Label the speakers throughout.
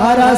Speaker 1: हरा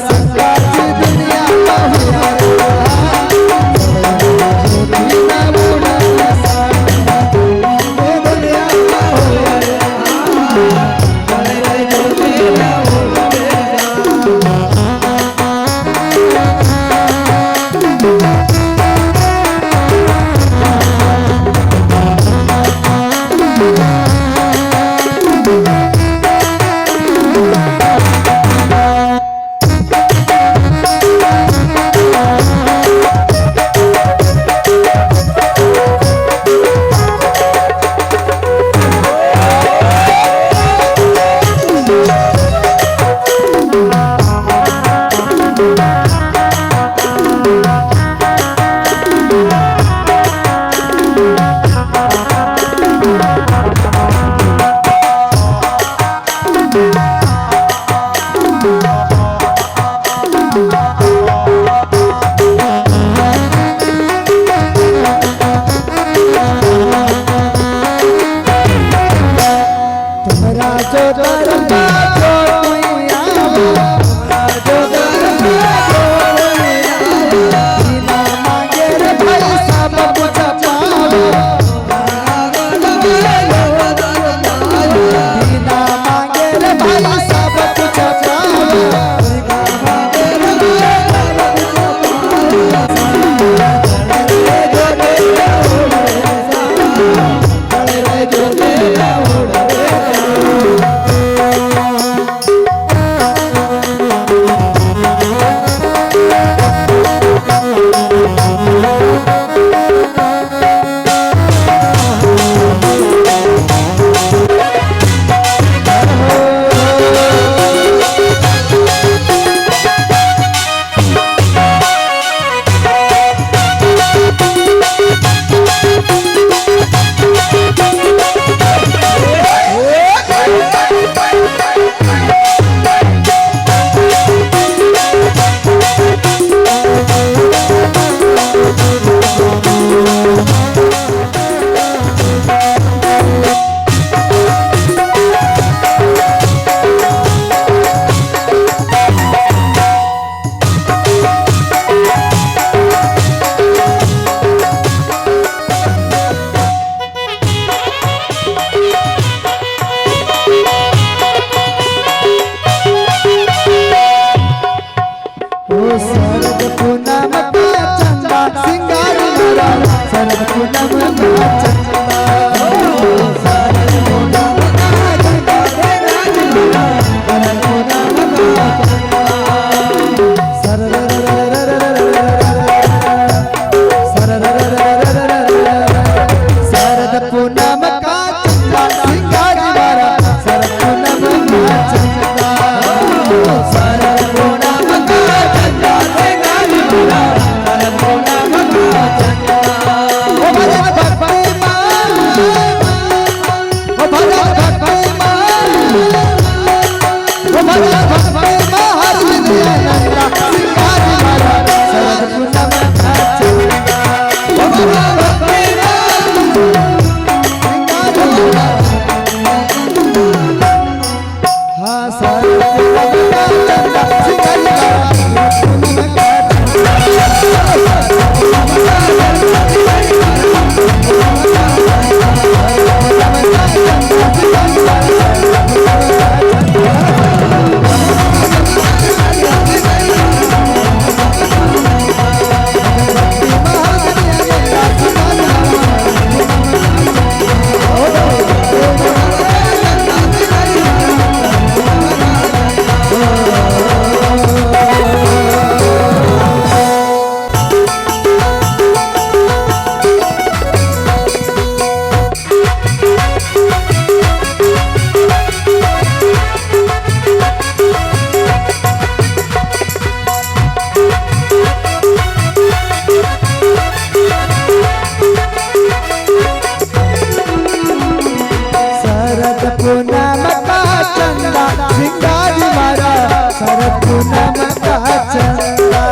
Speaker 1: पूनम का चंदा,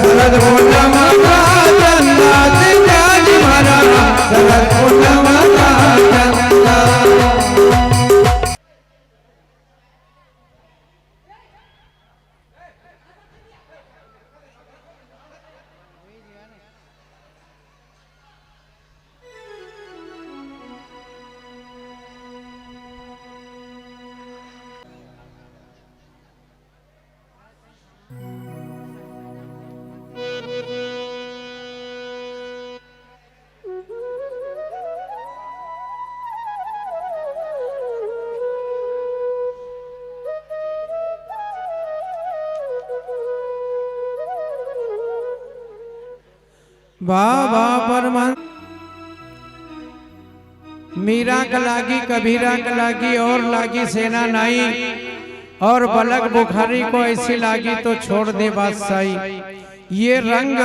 Speaker 2: शरद पूनम का चंदा, सीता जी महाराज शरद पूनम का चंदा। बाबा परमान मीरा का लागी, कबीरा का लागी और लागी सेना नाई, और बलक बुखारी को ऐसी लागी तो छोड़ दे बादशाही। ये रंग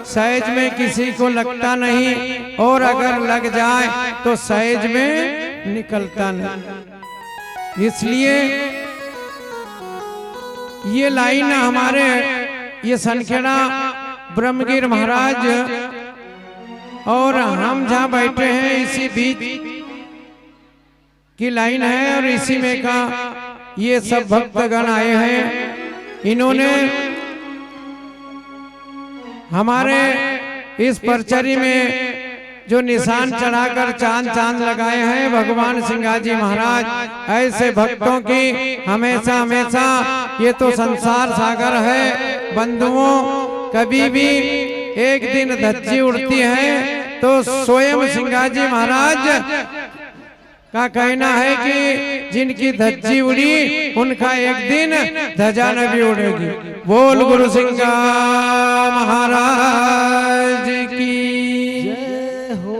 Speaker 2: सहज में किसी को लगता नहीं, और अगर लग जाए तो सहज में निकलता नहीं। इसलिए ये लाइन हमारे ये सनखेड़ा ब्रह्मगिर महाराज और हम जहाँ बैठे हैं इसी बीच की लाइन है, और इसी में का ये सब भक्तगण आए हैं। इन्होंने हमारे इस परचरी में जो निशान चढ़ाकर चांद चांद लगाए हैं भगवान सिंगाजी महाराज, ऐसे भक्तों की हमेशा हमेशा, ये तो संसार सागर है बंधुओं, कभी भी एक दिन धज्जी उड़ती है तो स्वयं सिंगाजी महाराज का कहना है कि जिनकी धज्जी उड़ी उनका एक दिन ध्वजा न भी उड़ेगी। बोल गुरु सिंगा महाराज की
Speaker 1: जय हो।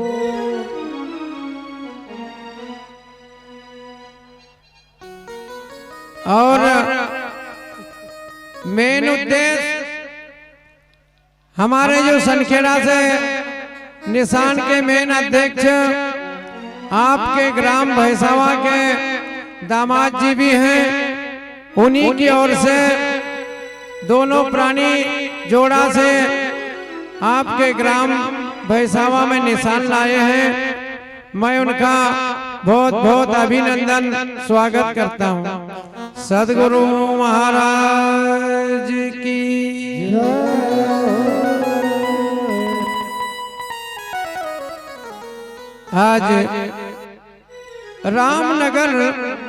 Speaker 2: और मेन उद्देश्य हमारे जो सनखेड़ा से निशान के मेन अध्यक्ष आपके ग्राम भैसावा के दामाद जी भी हैं, उन्हीं की ओर से दोनों प्राणी जोड़ा से आपके ग्राम भैसावा में निशान लाए हैं। मैं उनका बहुत बहुत अभिनंदन स्वागत करता हूँ। सदगुरु महाराज की आज रामनगर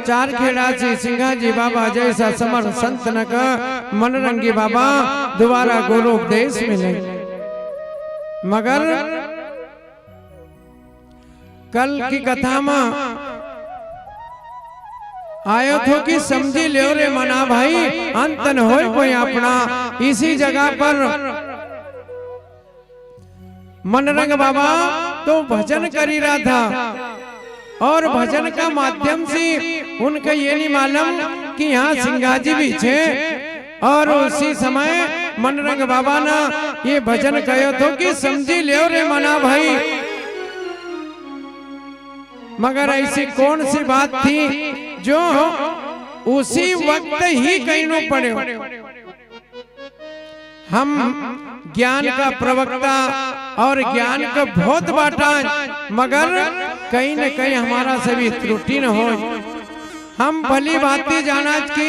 Speaker 2: चारखेड़ा से सिंगाजी बाबा जैसा समर्थ संत न का मनरंगी बाबा दोबारा गुरु उपदेश मिले, मगर कल की कथा में आयो थो कि समझी ले रे मना भाई, अंत न हो कोई अपना। इसी जगह पर मनरंग बाबा तो भजन कर ही रहा था, और भजन का माध्यम से उनका ये नहीं मालूम कि यहाँ सिंगाजी भी छे, और उसी समय मनरंग बाबा ने ये भजन कहो तो कि समझी ले रे मना भाई। मगर ऐसी कौन सी बात थी जो उसी वक्त ही कहना पड़े। हम ज्ञान का प्रवक्ता और ज्ञान का बहुत बांटा, मगर कहीं न कहीं हमारा सभी त्रुटि न हो। हम भली भांति जाना कि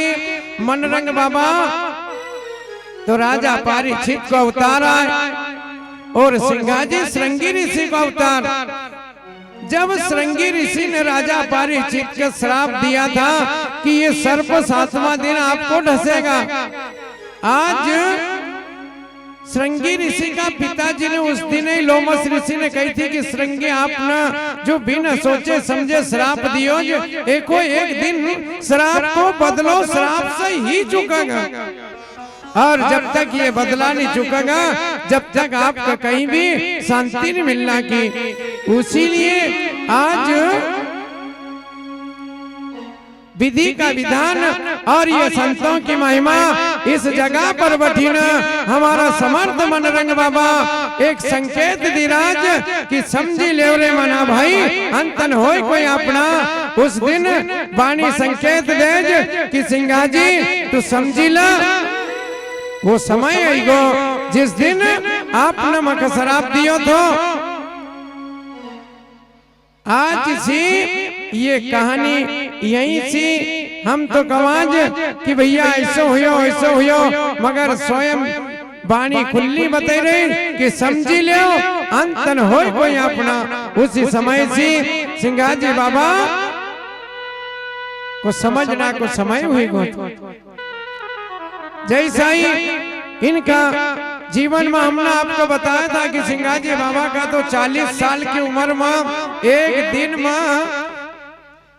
Speaker 2: मनरंग बाबा तो राजा परीक्षित को अवतार आए, और सिंगाजी श्रृंगी ऋषि को अवतार। जब श्रृंगी ऋषि ने राजा परीक्षित को श्राप दिया था कि ये सर्प 7वां दिन आपको ढसेगा, आज श्रृंगी ऋषि का पिताजी ने उस दिन ही लोमस ऋषि ने कही थी कि श्रृंगी आपने जो बिना सोचे समझे श्राप दियो, एको एक दिन श्राप को बदलो, श्राप से ही चुकेगा। और जब तक ये बदला नहीं चुकेगा, जब तक आपको कहीं भी शांति नहीं मिलना की। उसी लिए आज विधि का विधान और ये संतों की महिमा इस जगह पर बैठीना हमारा समर्थ मनरंग बाबा एक संकेत दिराज कि समझी ले रे मना भाई अंतन होय कोई अपना। उस दिन वाणी संकेत देज कि सिंघा जी तू समझी ला वो समय आएगो जिस दिन आपने मक शराब दियो तो। आज सी ये कहानी यहीं सी हम तो कवाज कि भैया ऐसा हुयो मगर स्वयं वाणी खुली बता रही कि समझी ले अंतन हो कोई अपना। उसी समय से सिंघा जी बाबा को समझना को समय हुई गो जैसा ही इनका जीवन में हमने आपको बताया था कि सिंघा जी बाबा का तो 40 साल की उम्र में एक दिन में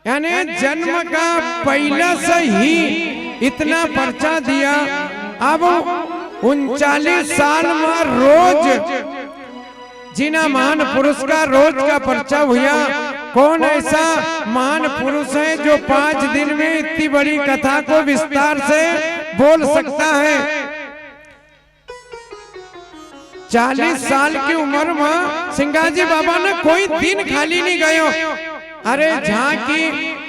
Speaker 2: यानी जन्म का पहला से ही इतना पर्चा दिया। अब 39 साल में रोज जिना महान पुरुष का रोज का पर्चा हुआ। कौन ऐसा महान पुरुष है जो 5 दिन में इतनी बड़ी कथा को विस्तार से बोल सकता है। 40 साल की उम्र में सिंघा जी बाबा ने कोई दिन खाली नहीं गयो। अरे जहाँ की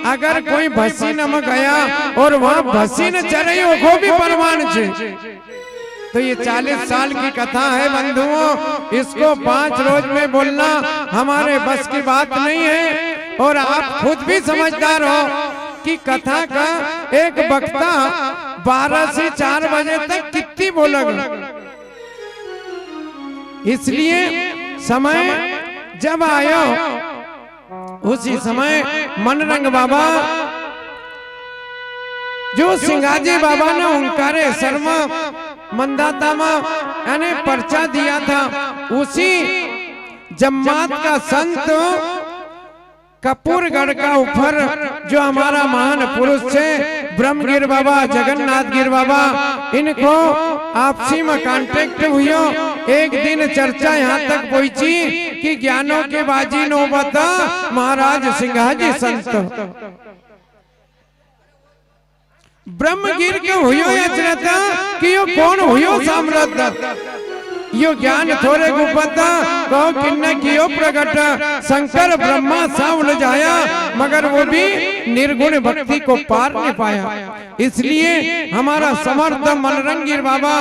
Speaker 2: अगर कोई भसी न गया और वहाँ भसी न चढ़ी वो भी परवान छे। तो ये 40 साल की कथा है बंधुओं, इसको 5 रोज में बोलना हमारे बस की बात नहीं है। और आप खुद भी समझदार हो कि कथा का एक वक्ता 12 से 4 बजे तक कितनी बोलेगा। इसलिए समय जब आयो उसी समय मनरंग बाबा जो सिंघाजी बाबा ने ओंकारे शर्मा मंदाता में यानी पर्चा दिया था, उसी जम्मात का संत कपूरगढ़ का ऊपर जो हमारा महान पुरुष है ब्रह्मगिर बाबा, जगन्नाथ गिर बाबा, इनको आपसी में कांटेक्ट हुई। एक दिन चर्चा यहाँ तक पहुंची कि ज्ञानों के बाजी नो बता महाराज सिंघाजी संत ब्रह्मगिर के हुयो यचरता कि यो कौन हुयो साम्राज्य यो ज्ञान थोड़े गुपता कहो किन्ने कियो प्रकट शंकर ब्रह्मा सा उलझाया मगर वो भी निर्गुण भक्ति को पार नहीं पाया। इसलिए हमारा समर्थ मनरंगीर बाबा,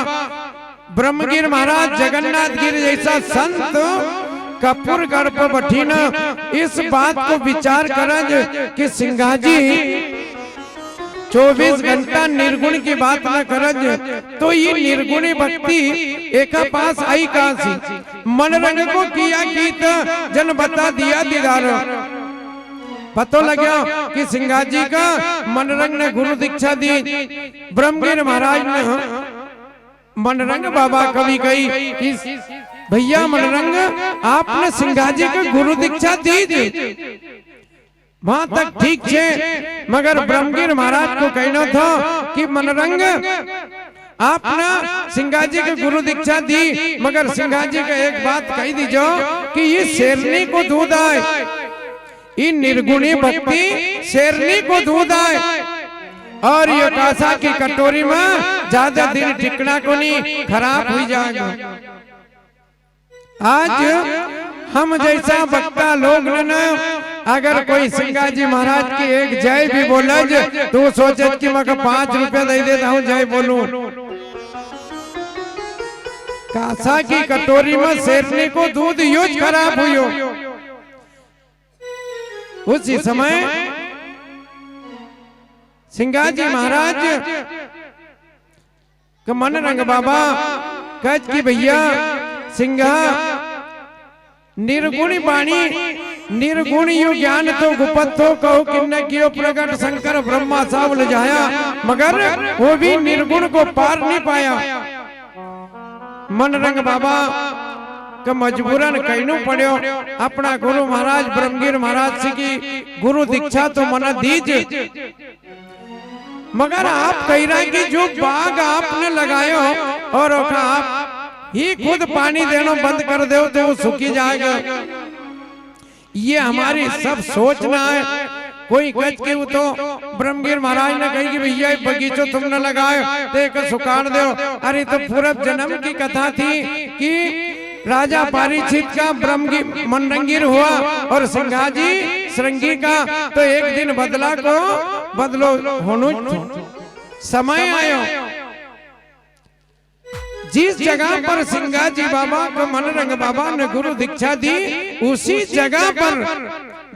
Speaker 2: ब्रह्मगिर महाराज, जगन्नाथ गिर जैसा संत कपूरगढ़ पर बैठीना इस बात को विचार करज कि सिंघाजी 24 घंटा निर्गुण की बात न करज तो ये निर्गुणी भक्ति एक पास आई कहां सी। मनरंग को किया गीत जन बता दिया दीदार। पतो लगा कि सिंघाजी का मनरंग ने गुरु दीक्षा दी। ब्रह्मगिर महाराज ने मनरंग बाबा कवि कही कि भैया मनरंग आपने सिंघाजी को गुरु दीक्षा दी वहां तक ठीक है, मगर ब्रह्मगिर महाराज को कहना था कि मनरंग आपने सिंघाजी को गुरु दीक्षा दी मगर सिंघाजी का एक बात कही दीजो कि ये शेरनी को दूध आए, ये निर्गुणी भक्ति शेरनी को दूध आए और ये कासा की कटोरी में ज्यादा दिन टिकना को नहीं, खराब हो जाएगा। आज हम जैसा वक्ता लोग न अगर कोई सिंघाजी महाराज की एक जय भी बोलज तो सोचे कि मैं 5 रुपया दे देता हूँ जय बोलूं। कासा की कटोरी में शेरनी को दूध यूज खराब हुई। उसी समय सिंघाजी महाराज का मनरंग बाबा कह कि भैया सिंघा निर्गुणी वाणी निर्गुण यो ज्ञान तो गुप्त हो कहो किन्ने कियो प्रकट शंकर ब्रह्मा सा उलझाया मगर वो भी निर्गुण को पार नहीं पाया। मनरंग बाबा का मजबूरन कहना पड़ो अपना गुरु महाराज ब्रह्मगिर महाराज जी की गुरु दीक्षा तो मना दीजिए, मगर आप कह रहे कि जो बाग आपने लगायो और आप ही खुद पानी देना बंद कर दो तो वो सूखी जाएगा। ये हमारी सब सोचना है। कोई कच के वो तो ब्रह्मगिर महाराज ने कही कि भैया बगीचो तुम न लगाए तो एक सुखाड़ दो। अरे तो पूर्व जन्म की कथा थी कि राजा परीक्षित का ब्रह्मगिर मनरंगीर हुआ और सिंहाजी श्रृंगी का, तो एक दिन बदला को बदलो होनो समय आयो। जिस जगह पर सिंगाजी बाबा को मनरंग बाबा ने गुरु दीक्षा दी, उसी जगह पर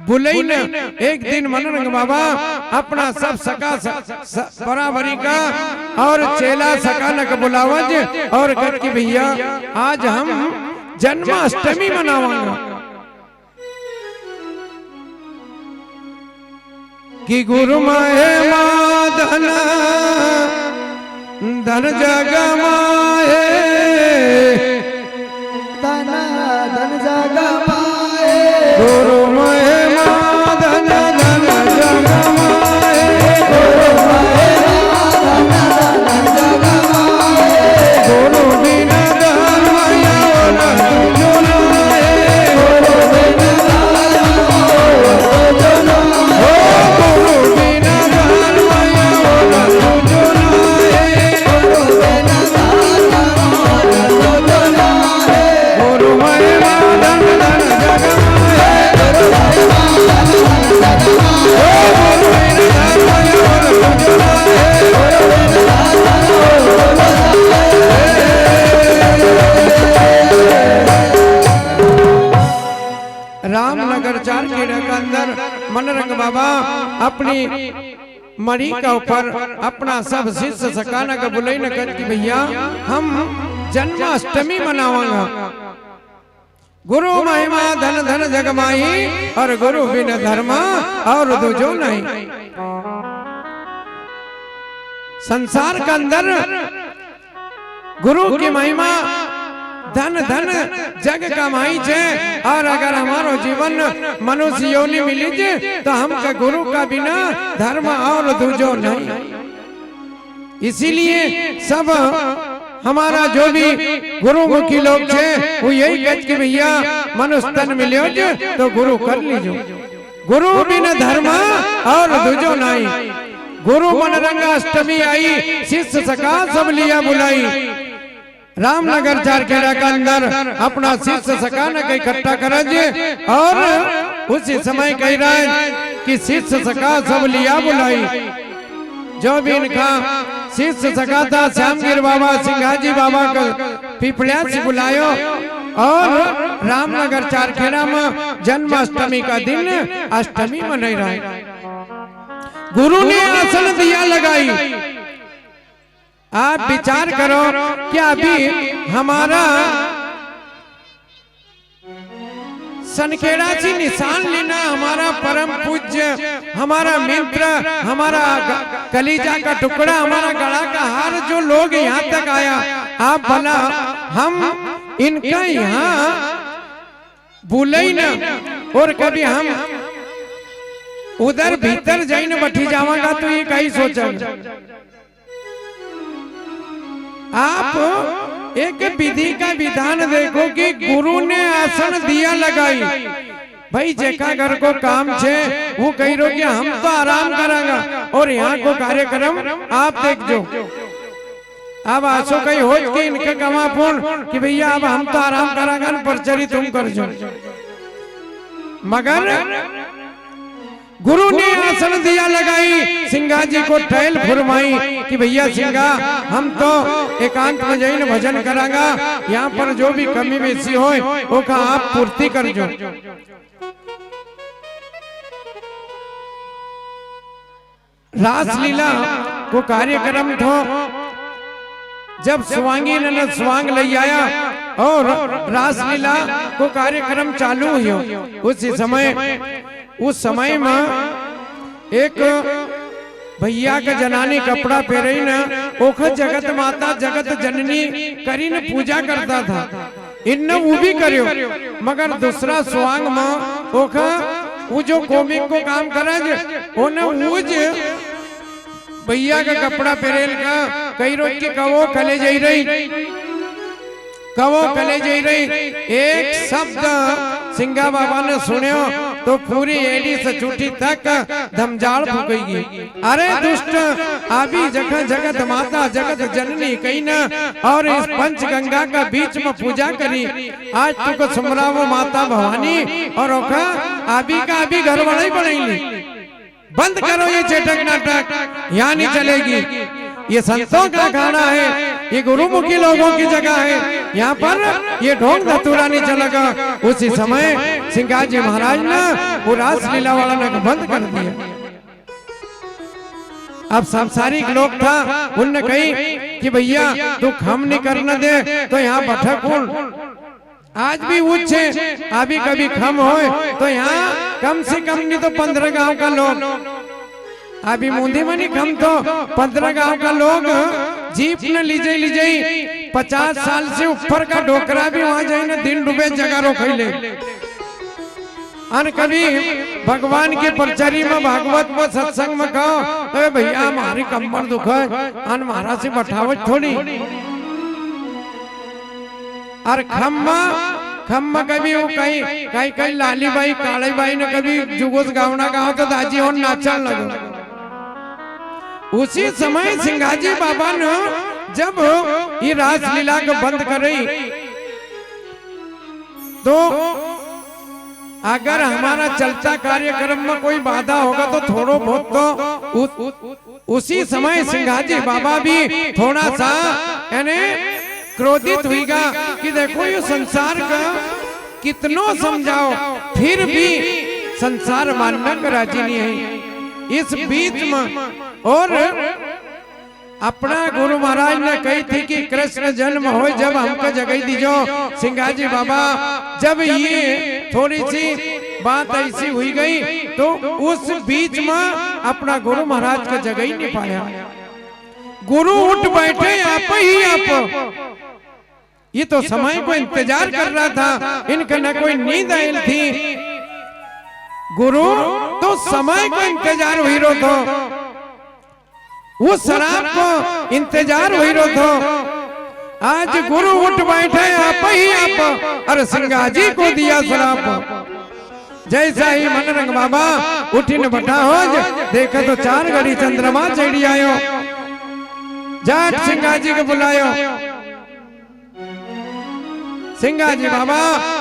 Speaker 2: बुलई ने एक दिन मनरंग बाबा अपना सब सका बराबरी का और चेला सका न बुलावज और कर की भैया आज हम जन्माष्टमी मनावांगा कि गुरु माहे माधन धन जगमाए
Speaker 1: धन धन जगमाए
Speaker 2: गुरु महिमा धन धन जगमाए
Speaker 1: गुरु महिमा धन धन जगमाए
Speaker 2: गुरु बिना धर्म यौन तुझो नाए
Speaker 1: गुरु बिना धर्म तुझो नाए
Speaker 2: गुरु बिना धर्म यौन तुझो नाए
Speaker 1: गुरु बिना धर्म तुझो नाए
Speaker 2: गुरु महिमा धन धन जगमाए
Speaker 1: गुरु महिमा धन धन जगमाए
Speaker 2: गुरु बिना धर्म यौन तुझो नाए
Speaker 1: गुरु बिना धर्म तुझो
Speaker 2: रामनगर चार खेड़ा के अंदर मनरंग बाबा अपनी मरी का ऊपर अपना सब शिष्य सकाना का बुलाई न कर कि भैया हम जन्माष्टमी मनावांगा। गुरु महिमा धन धन जगमाई और गुरु बिन धर्म और दूजो नहीं। संसार के अंदर गुरु की महिमा धन धन जग कमाई छे और अगर हमारो जीवन मनुष्य योनि मिली छे तो हम का गुरु का बिना धर्म और दूजो नहीं। इसीलिए सब हमारा जो भी गुरुमुखी लोग छे वो यही कहते कि भैया मनुष्य तन मिलियो छे तो गुरु कर लीजो। गुरु बिना धर्म और दूजो नहीं। गुरु मनरंग अष्टमी आई शिष्य सका सब लिया बुलाई। रामनगर चारखेड़ा के अंदर अपना शिष्य सका न इकट्ठा करज और उसी समय कह रहा है कि शिष्य सका सब लिया बुलाई। जो भी इनका शिष्य सका था श्यामगिर बाबा सिंघाजी बाबा का पिपलिया से बुलायो और रामनगर चारखेड़ा में जन्माष्टमी का दिन अष्टमी मना रहा है। गुरु ने आसन दिया लगाई। आप विचार करो कि अभी हमारा सनखेड़ा से निशान लेना हमारा परम पूज्य हमारा मित्र हमारा कलीजा का टुकड़ा हमारा गला का हार जो लोग यहाँ तक आया, आप भला हम इनका यहाँ बुलाई ना और कभी हम उधर भीतर जाई न बैठी जावांगा तो ये कहीं सोचा। आप एक विधि का विधान देखो कि गुरु ने आसन दिया लगाई। भाई जेका घर को काम छे वो कही रो कि हम तो आराम करांगा और यहाँ को कार्यक्रम आप देख जो। अब आसो कहीं हो कि इनके कमा पूर्ण कि भैया अब हम तो आराम करांगा परचरी तुम कर जो। मगर गुरु ने आसन दिया लगाई। सिंघाजी को टहल फुरमाई कि भैया सिंघा हम तो एकांत में जाइन भजन करांगा, यहाँ पर जो भी कमी बेसी हो वो का आप पूर्ति कर जो। रासलीला को कार्यक्रम थो जब स्वांगी ने स्वांग ले आया और रासलीला को कार्यक्रम चालू हुआ। उस समय में एक भैया का जनानी कपड़ा पहरे न ओख जगत माता जगत जननी करी न पूजा करता था। इन वो भी करियो मगर दूसरा स्वांग में ओख वो जो कॉमिक को काम करे वो न वो भैया का कपड़ा पहरेल का कई रोज की कवो खले जाई रही कवो खले जाई रही। एक शब्द सिंघा बाबा ने सुनियो तो पूरी एड़ी से चूटी तक धमजाड़ फूकेगी। अरे दुष्ट अभी जगह जगत माता जगत जननी कही न और इस पंच गंगा का बीच में पूजा करी। आज तुको सुमरावो माता भवानी और ओका अभी का अभी घर वाला ही बढ़ेगी। बंद करो ये चेटक नाटक, यहाँ नहीं चलेगी। ये संतों का खाना है, ये गुरुमुखी लोगों की जगह है, यहाँ पर ये ढोंग धतूरा नहीं चलेगा। उसी समय सिंगाजी जी महाराज ने वो रास लीला वाला ने बंद कर दिया। अब सांसारिक लोग था, उनने कही कि भैया तू खम नहीं करने दे तो यहाँ बैठा कौन। आज भी उच्च अभी कभी खम हो तो यहाँ कम से कम नहीं तो 15 गांव का लोग, अभी मुंदी मनी खम तो 15 गांव का लोग जीप न लीजे 50 साल से ऊपर का डोकरा भी वहां जाए ना दिन डूबे जगह रोकले। अन कभी भगवान के परचरी में भागवत में सत्संग में कहो तो भैया हमारी कमर दुख है, अन महाराज से बैठावत थोड़ी। और खम्मा कभी वो कहीं लाली बाई काली बाई ने कभी जुगोस गावना गाओ तो दाजी और नाचन लगो। उसी समय सिंगाजी बाबा ने जब ये रास लीला को बंद कर रही तो अगर हमारा चलता कार्यक्रम में कोई बाधा होगा तो थोड़ो बहुत तो उसी समय सिंगाजी बाबा भी थोड़ा सा यानी क्रोधित हुईगा कि देखो ये संसार का कितनो समझाओ फिर भी संसार मानने का राजी नहीं है। इस बीच में और अपना गुरु महाराज ने कही थी कि कृष्ण जन्म हो जब हमको जगह दीजो। सिंगाजी बाबा जब ये थोड़ी सी बात ऐसी हुई गई तो उस बीच में अपना गुरु महाराज का जगह ही नहीं पाया। गुरु उठ बैठे आप ही आप। ये तो समय को इंतजार कर रहा था, इनका न कोई नींद आई थी। गुरु तो समय को इंतजार हुई रो थो, वो शराब को इंतजार हुई रो थो। आज गुरु उठ बैठे आप ही आप और सिंगाजी को दिया शराब। जैसा ही मनरंग बाबा उठी न बटा हो देखा तो 4 घड़ी चंद्रमा चढ़ी आयो। जाट सिंगाजी को बुलायो। सिंगाजी बाबा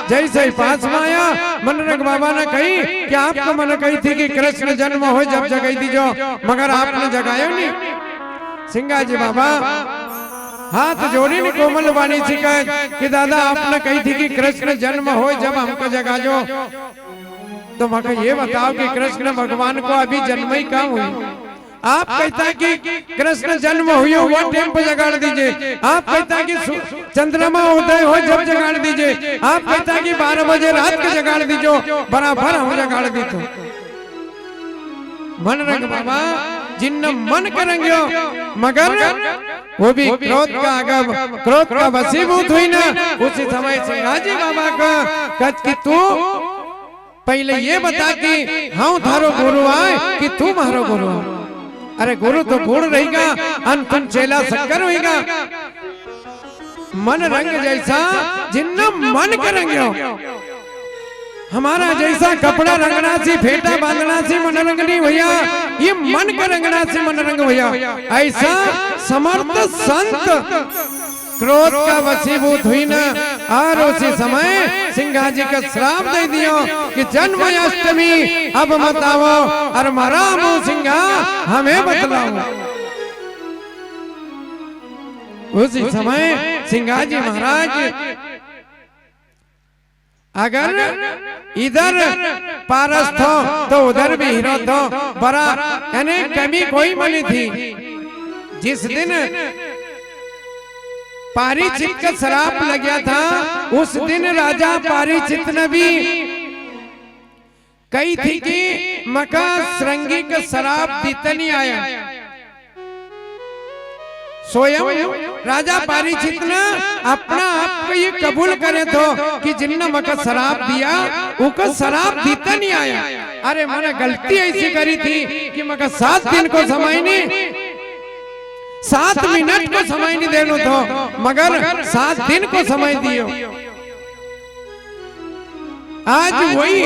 Speaker 2: जैसे ही पास में आया मनरंग बाबा ने कही कि आपको मन कही थी कि कृष्ण जन्म हो जब जगह दीजो, मगर आपने जगायो नहीं। सिंगाजी बाबा हाथ जोड़ी ने कोमल वाणी शिकायत कि दादा आपने कही थी कि कृष्ण जन्म हो जब हमको जगा जो। तो मगर ये बताओ कि कृष्ण भगवान को अभी जन्म ही कहाँ हुई। आप कहता कि कृष्ण जन्म हुई वो टाइम पर जगाड़ दीजिए। आप कहता कि चंद्रमा उदय हो जब जगाड़ दीजिए। आप कहता कि 12 बजे रात के जगाड़ दीजो, बराबर हम जगाड़ दी। तो मनरंग बाबा जिन्न मन करेंगे मगर वो भी क्रोध का वशीभूत हुई ना। उसी समय सिंगाजी बाबा का कच कि तू पहले ये बता कि हाँ थारो गुरु आए कि तू मारो गुरु आए। अरे गुरु तो गुड़ रहेगा, अंतुम चेला शक्कर होगा। मन रंग जैसा जिन्ना मन करेंगे हमारा जैसा कपड़ा रंगना सी फेटा बांधना सी मन रंग नहीं भैया, ये मन का रंगना सी मन रंग भैया। ऐसा समर्थ संत क्रोध का वशीभूत हुई ना। और उसी समय सिंगाजी का श्राप दे दियो कि जन्माष्टमी अब मत आओ और मरा मुँह सिंगा हमें बतलाओ। उसी समय सिंगाजी महाराज अगर इधर पारस थो तो उधर भी हीरो थो, बड़ा यानी कमी कोई मनी थी। जिस दिन पारीचित का श्राप लग गया था उस दिन राजा पारीचित ने भी कही थी कि मका श्रृंगी का श्राप देता नहीं आया। स्वयं राजा पारीचित ने अपना आप को ये कबूल करे तो कि जिन्ना मका श्राप दिया उनको श्राप देता नहीं आया। अरे मैंने गलती ऐसी करी थी कि मका 7 दिन को समय नहीं 7 मिनट को समय नहीं देनो तो मगर 7 दिन को समय दियो। आज वही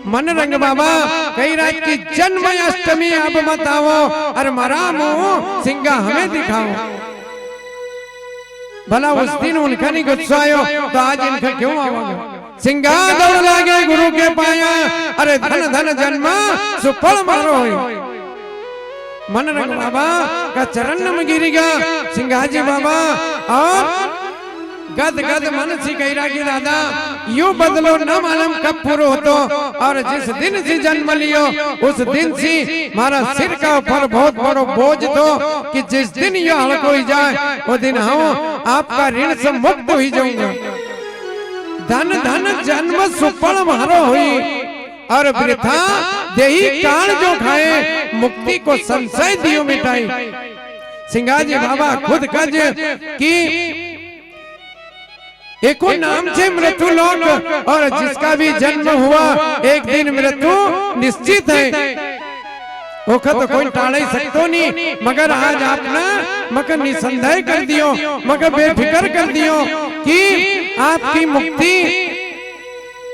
Speaker 2: मन रंग बाबा कई रात की जन्माष्टमी अब मत आओ और मरा मुंह सिंगा हमें दिखाओ। भला उस दिन उनका नहीं गुस्सा आयो तो आज इनका क्यों आओगे? सिंगा दौड़ लागे गुरु के पाया, अरे धन धन जन्मा सुफल मारो होई। मन रंग बाबा का चरण में गिरेगा सिंगाजी बाबा और गद गद मन सी कह कि दादा यूं बदलो न मालूम कब पूरो होतो, और जिस दिन से जन्म लियो उस दिन से मारा सिर का ऊपर बहुत बड़ो बोझ तो कि जिस दिन ये हल्को हो जाए वो दिन हम आपका ऋण से मुक्त हो जाऊंगा। धन धन जन्म सुफल मारो हुई और वृथा देही काल जो खाए मुक्ति को संशय दियो मिटाई। सिंगाजी बाबा खुद कज की एको नाम से मृत्यु लोक, और जिसका भी जन्म हुआ एक दिन मृत्यु निश्चित है। ओखा तो कोई टाल सकतो नहीं, मगर आज आपने मगर निसंदेह कर दियो, मगर बेफिक्र कर दियो कि आपकी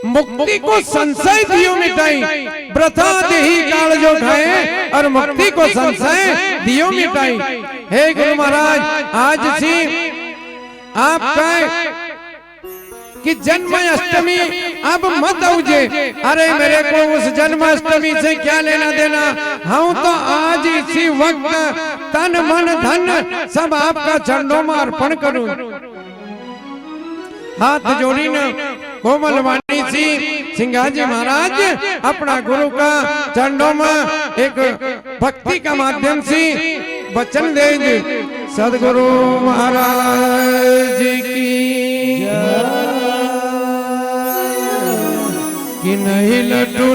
Speaker 2: मुक्ति को संशय दियो मिटाई। प्रथा देही काल जो खाए और मुक्ति को संशय दियो मिटाई। हे गुरु महाराज आज से आप कहे कि जन्माष्टमी अब मत आउजे। अरे मेरे को उस जन्माष्टमी से क्या लेना देना, हम तो आज इसी वक्त तन मन धन सब आपका चरणों में अर्पण करूं। हाथ जोड़ी न कोमल वाणी सी सिंगाजी महाराज अपना गुरु का चरणों में एक भक्ति का माध्यम से वचन देंगे। सदगुरु महाराज की कि नहीं लटू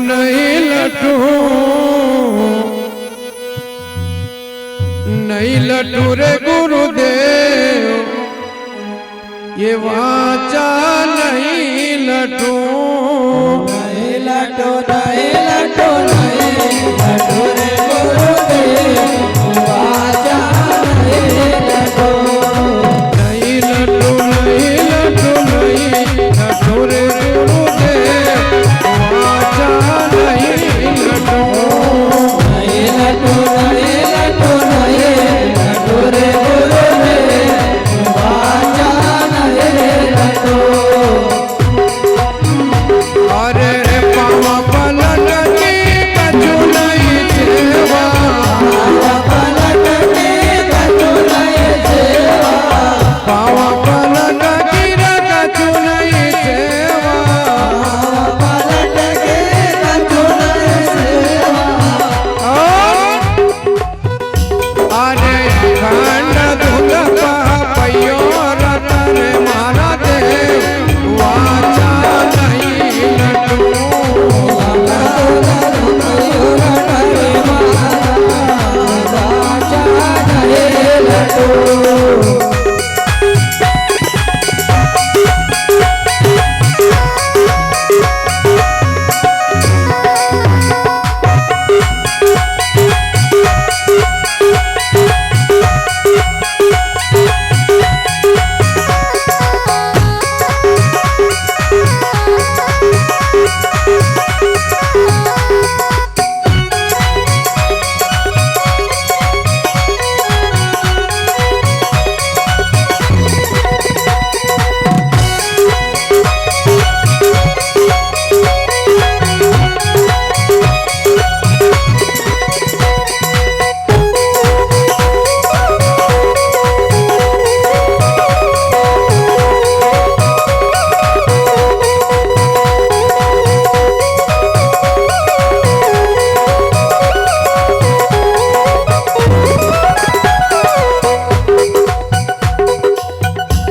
Speaker 2: रे गुरुदेव, ये वाचा नहीं लटू
Speaker 1: रे गुरुदेव, वाचा नहीं लटू।
Speaker 2: नहीं लटू रे गुरुदेव, वाचा नहीं लटू।
Speaker 1: रे गुरुदेव, वाचा नहीं लटू।
Speaker 2: अरे पावा पलट के कछु नहीं सेवा,
Speaker 1: पलट के कछु नहीं सेवा,
Speaker 2: पावा पलट गिर कछु नहीं सेवा।
Speaker 1: पलट के कछु नहीं सेवा।
Speaker 2: अरे खंड धुल पैयो रतन मारा देव, वाचा नहीं लटू।
Speaker 1: वाचा नहीं लटू।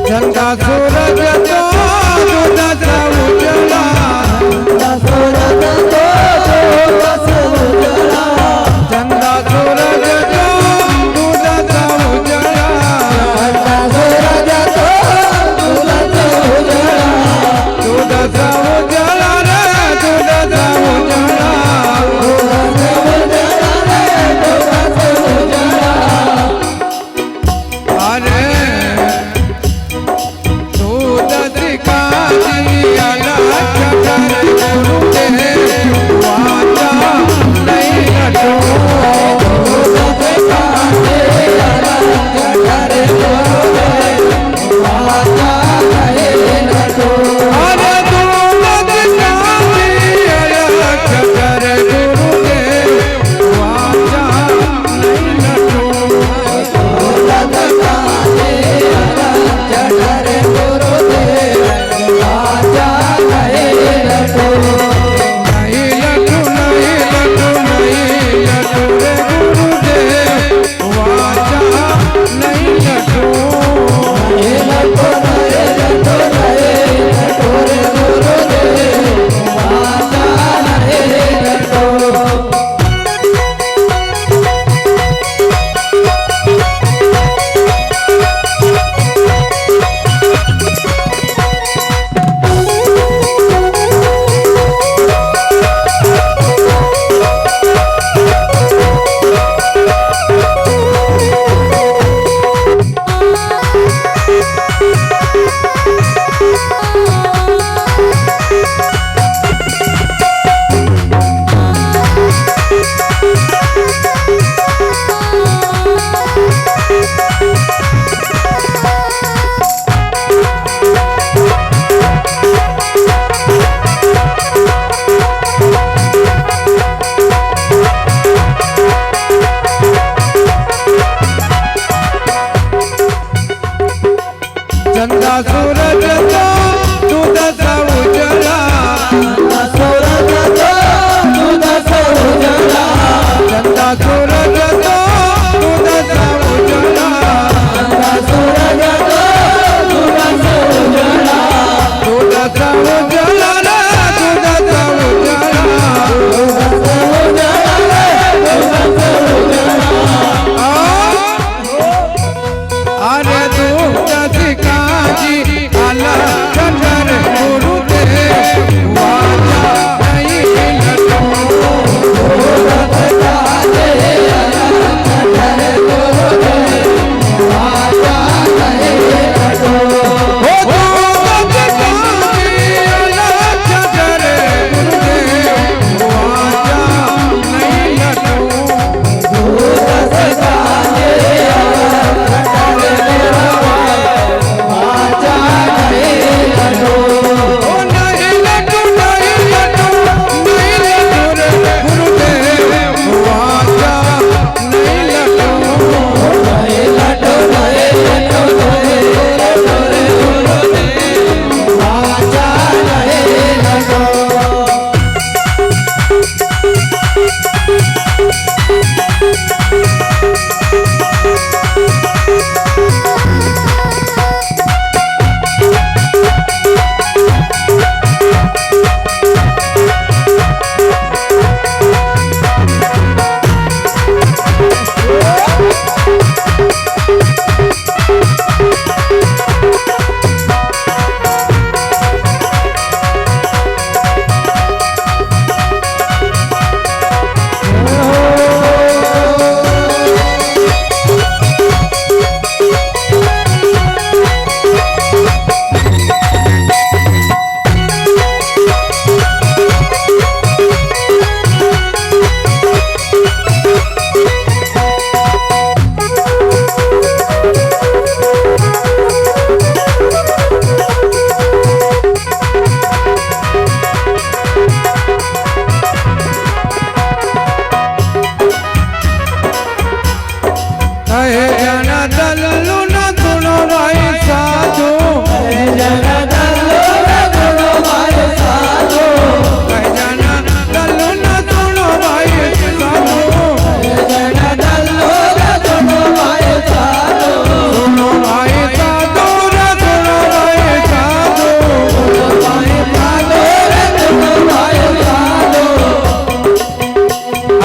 Speaker 2: चंदा सूरज तो दूध सा उजला,
Speaker 1: सूरज तो बस उजला,
Speaker 2: चंदा सूरज तो दूध सा उजला।
Speaker 1: सूरज तो दूध उजला,
Speaker 2: दूध सा उजला रे दूध सा उजला।
Speaker 1: दूध उजला रे दूध उजला।
Speaker 2: अरे दूध दिखा दिया लक्ष्मण गुरुदेव, चंदा सूरज तो दूध सा उजला,
Speaker 1: सूरज तो दूध सा उजला,
Speaker 2: चंदा सूरज तो दूध सा उजला,
Speaker 1: सूरज तो दूध सा उजला,
Speaker 2: दूध सा उजला रे दूध सा उजला,
Speaker 1: दूध सा उजला रे दूध सा उजला।
Speaker 2: अरे दूध सिकाजी आला चंदर गुरुदेव वाजा नहीं लटो,
Speaker 1: दूध सिकाजी आला चंदर गुरुदेव वाजा नहीं लटो,
Speaker 2: ओ दूध सिकाजी आला चंदर गुरुदेव वाजा नहीं लटो,
Speaker 1: दूध सिकाजी आला चंदर गुरुदेव वाजा नहीं लटो,
Speaker 2: ओ नहीं लटो नहीं लटो नहीं लटो रे गुरुदेव वाजा नहीं लटो,
Speaker 1: नहीं लटो नहीं लटो नहीं लटो रे गुरुदेव वाजा नहीं लटो।
Speaker 2: कहे जन दल्लू न सुनो भाई साधु,
Speaker 1: जन दल्लू न सुनो भाई साधु,
Speaker 2: कहे जन दल्लू न सुनो भाई साधु,
Speaker 1: जन दल्लू न सुनो भाई साधु,
Speaker 2: सुनो भाई साधु रे सुनो भाई साधु,
Speaker 1: भाई साधु रे सुनो भाई साधु,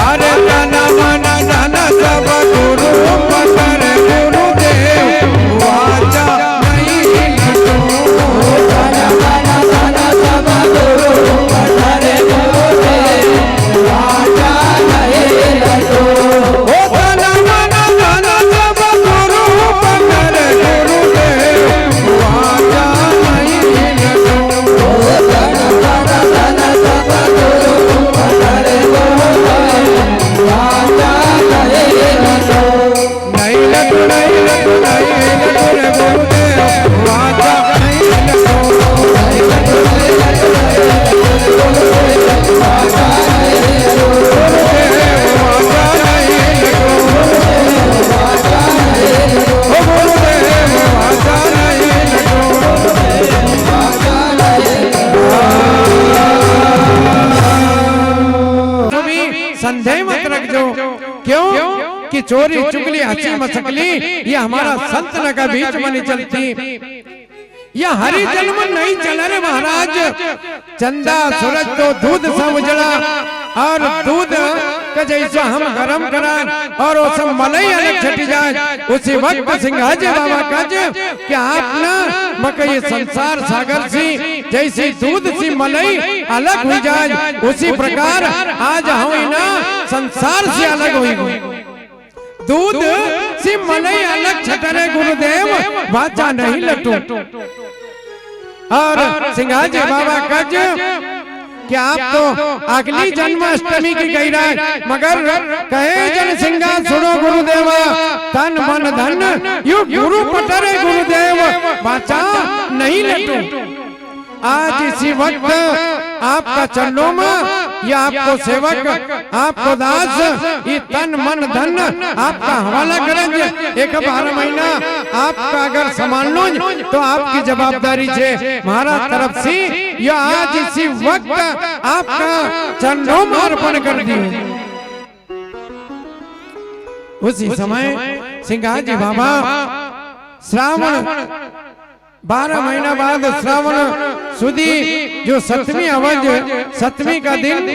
Speaker 2: अरे जन मन धन सब गुरु पतर गुरुदेव वाचा नहीं लटो,
Speaker 1: जन मन धन सब गुरु पतर गुरुदेव वाचा नहीं लटो,
Speaker 2: ओ तन मन धन सब गुरु पतर गुरुदेव वाचा नहीं लटो,
Speaker 1: जन मन धन सब गुरु पतर गुरुदेव वाचा नहीं लटो,
Speaker 2: नहीं लटो नहीं लटो नहीं लटो रे गुरुदेव वाचा नहीं लटो,
Speaker 1: नहीं लटो नहीं लटो नहीं लटो गुरुदेव वाचा नहीं लटो,
Speaker 2: गुरुदेव वाचा नहीं लटो,
Speaker 1: वाचा नहीं लटो,
Speaker 2: ओ गुरुदेव वाचा नहीं लटो,
Speaker 1: वाचा नहीं लटो।
Speaker 2: तुम संदेह मत रखो, क्यों कि चोरी चुगली हंसी मसकली ये हमारा संतन का बीच में नहीं चलती, यह हरि जन्म नहीं चला रे महाराज। चंदा सूरज तो दूध सा उजड़ा, और दूध का जैसा हम गरम करान और वो सब मलाई अलग छटी जाए, उसी वक्त सिंहाजी बाबा कज कि आप ना मकई संसार सागर सी जैसी दूध सी मलाई अलग हो जाए, उसी प्रकार आज हम ना संसार से अलग हुई, दूध सी मलाई अलग छटरे गुरुदेव वाचा नहीं लटो। और सिंहाजी बाबा कज कि आप तो अगली जन्माष्टमी की गई रहे, मगर कहे जन सिंगा सुनो गुरुदेवा तन मन धन यु गुरु पटरे गुरुदेव वाचा नहीं लटो। आज इसी वक्त आपका चरणों में या आपको सेवक, आपको दास, ये तन मन धन आपका हवाला करेंगे। एक 12 महीना आपका अगर संभाल लो तो आपकी जवाबदारी है हमारा तरफ से, या आज इसी वक्त आपका चरणों में अर्पण कर दिए। उसी समय सिंगाजी बाबा श्रावण 12 महीना बाद श्रावण सुदी जो 7वीं अवध 7वीं का दिन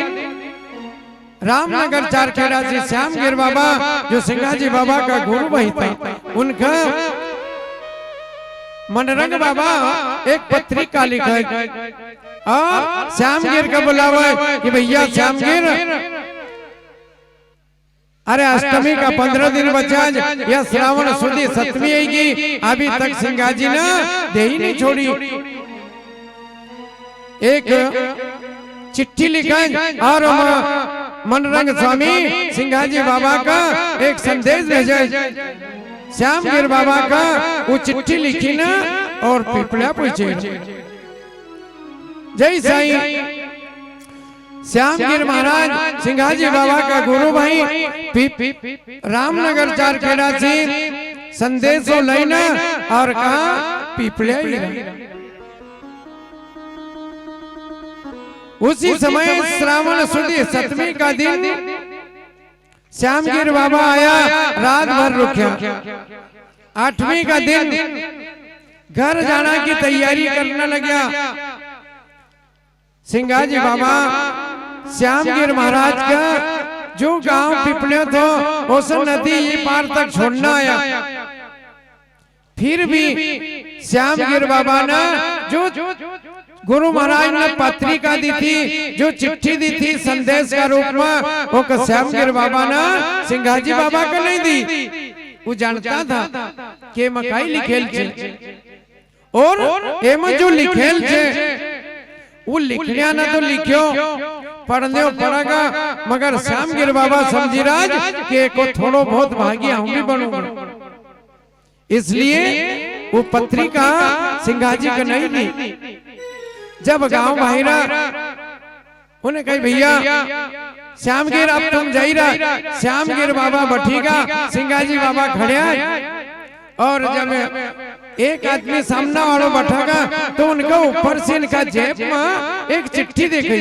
Speaker 2: रामनगर चारखेड़ा से श्यामगिर बाबा जो सिंगाजी बाबा का गुरु वही था, उनका मनरंग बाबा एक पत्रिका लिखा और श्यामगिर का बुलावा कि भैया श्यामगिर, अरे अष्टमी का 15 दिन बचा या श्रावण सुदी 7वीं आएगी, अभी तक सिंगाजी ने दे ही नहीं छोड़ी। एक चिट्ठी लिखा और मनरंग स्वामी सिंगाजी बाबा का एक संदेश भेजा। श्यामगिर बाबा का वो चिट्ठी लिखी ना और पिपला पूछे, जय साईं। श्यामगिर महाराज सिंगाजी बाबा का गुरु भाई रामनगर चारखेड़ा से संदेश लेना और कहा पीपले। उसी समय श्रावण सुदी 7वीं का दिन श्यामगिर बाबा आया, रात भर रुकिया। 8वीं का दिन घर जाना की तैयारी करने लगा। सिंगाजी बाबा श्यामगिर महाराज का जो गांव पिपले थो उस नदी ये पार तक छोड़ना आया। फिर भी श्यामगिर बाबा ने जो गुरु महाराज ने पत्रिका दी थी, जो चिट्ठी दी थी संदेश का रूप में, वो श्यामगिर बाबा ने सिंगाजी बाबा को नहीं दी। वो जानता था कि मकाई लिखेल छे और एम जो लिखेल छे वो लिखने ना तो लिखियो पढ़ने पड़ेगा, मगर श्यामगिर बाबा समझी राज के को थोड़ो बहुत भागी हम भी बनूंगा, इसलिए वो पत्रिका सिंगाजी का नहीं दी। जब गांव बाहिरा उन्हें कही भैया श्यामगिर अब तुम जाई रहा, श्यामगिर बाबा बैठेगा, सिंगाजी बाबा खड़े और जब एक आदमी सामने वालों बैठेगा तो उनका ऊपर से इनका जेब में एक चिट्ठी देखी।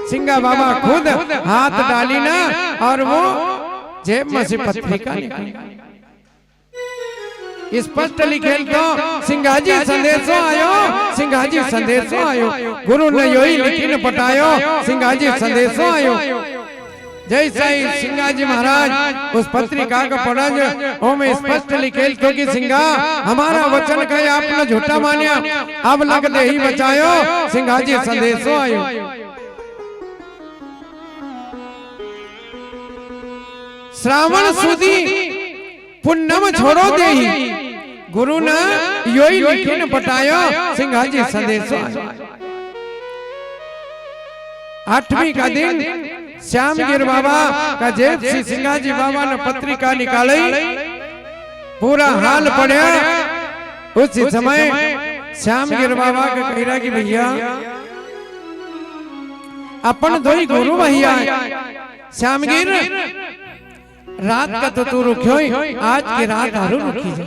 Speaker 2: सिंगा बाबा खुद हाथ डाली ना और वो जेब में से पत्रिका निकाली। स्पष्ट लिखेल तो सिंगाजी संदेशो आयो, सिंगाजी संदेशो आयो, गुरु ने योही लिखी पटायो, सिंगाजी संदेशो आयो। जय साईं सिंगाजी महाराज उस पत्रिका का पढ़ा जो में स्पष्ट लिखेल, क्योंकि सिंगा हमारा वचन कहे आपने झूठा मानिया, अब लग दे ही बचायो, सिंगाजी संदेशो आयो। श्रावण सुदी पुण्यम छोड़ो दे ही, गुरु ने योही लिखी न पटायो, सिंगाजी संदेशो आयो। 8वीं का दिन श्यामगिर बाबा का जेब से सिंगाजी बाबा ने पत्रिका निकाली, पूरा हाल पढ़ा। उस समय श्यामगिर बाबा का कह रहा कि भैया अपन दो ही गुरु भैया श्यामगिर, रात का तो तू रुकियो, आज की रात हारू रुकी जा।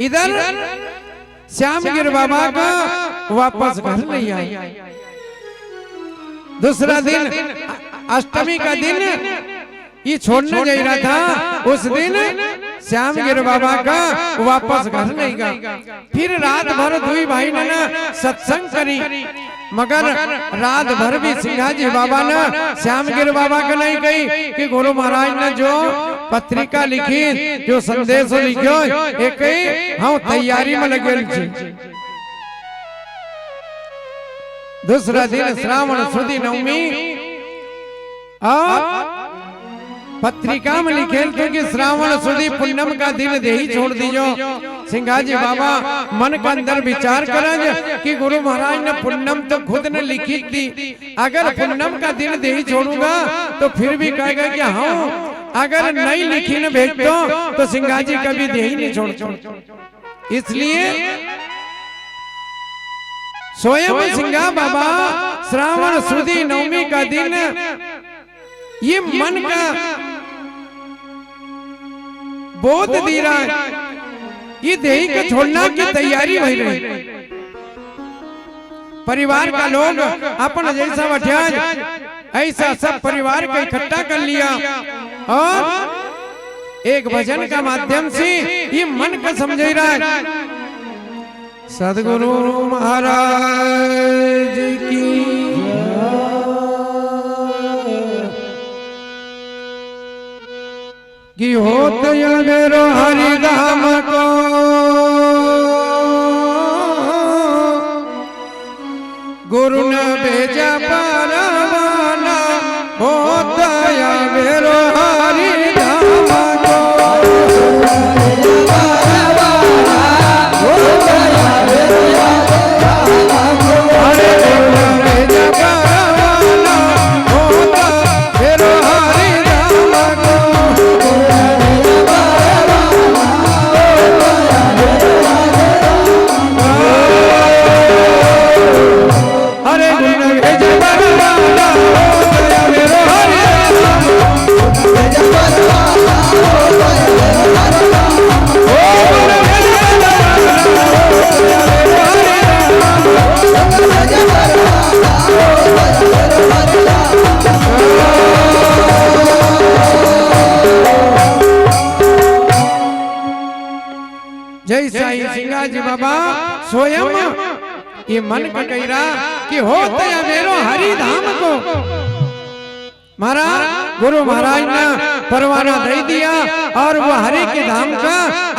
Speaker 2: इधर श्यामगिर बाबा का वापस घर नहीं आए। दूसरा दिन अष्टमी का दिन ये छोड़ने जा रहा था, उस दिन श्यामगिर बाबा का वापस घर नहीं गया। फिर रात भर दुई भाई ने सत्संग करी, मगर रात भर भी सिंगाजी बाबा ने श्यामगिर बाबा को नहीं कही कि गुरु महाराज ने जो पत्रिका लिखी, जो संदेश लिखो, एक हम तैयारी में लगे। दूसरा दिन श्रावण सुदी 9वीं पत्रिका में लिखे क्योंकि श्रावण सुदी पूनम का दिन दे ही छोड़ दीजो। सिंगाजी बाबा मन के अंदर विचार करें कि गुरु महाराज ने पूनम तो खुद ने लिखी थी, अगर पूनम का दिन दे ही छोड़ूंगा तो फिर भी कहेगा कि हाँ अगर नहीं लिखी न भेजो तो सिंगाजी कभी दे ही नहीं छोड़ते। इसलिए स्वयं सिंगा बाबा श्रावण सुदी नवमी का दिन ये मन का बोध दे रहा है, ये देही को छोड़ना की तैयारी हो रही। परिवार का लोग अपन जैसा बठियाज ऐसा सब परिवार को इकट्ठा कर लिया और एक भजन का माध्यम से ये मन को समझ रहा है। सदगुरु महाराज की कि होत मेरो हरिधाम को गुरु ने भेजा परवाना, होत मेरो हरिधाम को जय साईं सिंगा जी बाबा स्वयं ये मन का कह रहा कि हो तया मेरो हरि धाम को। महाराज गुरु महाराज ने परवाना दे दिया और वो हरि के धाम का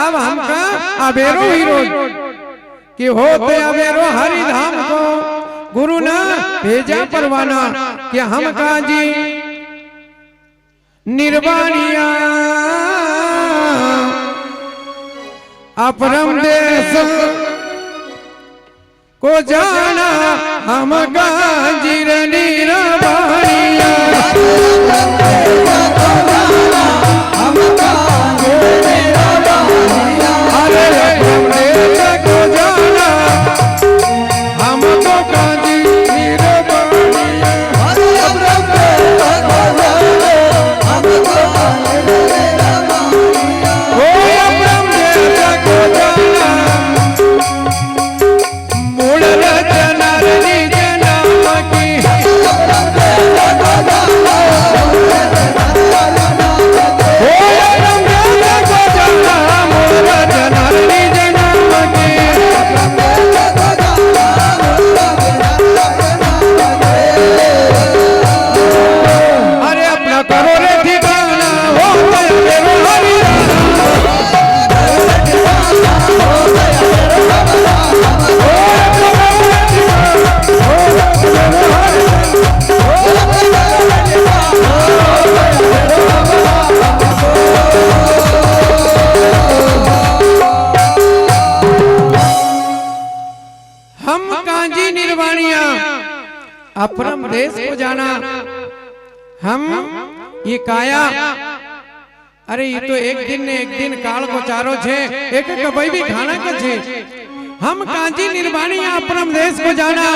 Speaker 2: अब हमका अबेरो ही रोज कि हो तया मेरो हरि धाम को। गुरु ने भेजा परवाना कि हम का जी निर्वाणिया अपरम देश को जाना हम गांजीर निर्वाणिया। अरे अपरम देश को जाना हमको गांजी निर्वाणिया। अपरम देश को जाना हम ये काया। अरे ये तो एक दिन काल को चारो छे एक कभी भी खाना का छे। हम कांजी निर्वाणी अपरम देश को जाना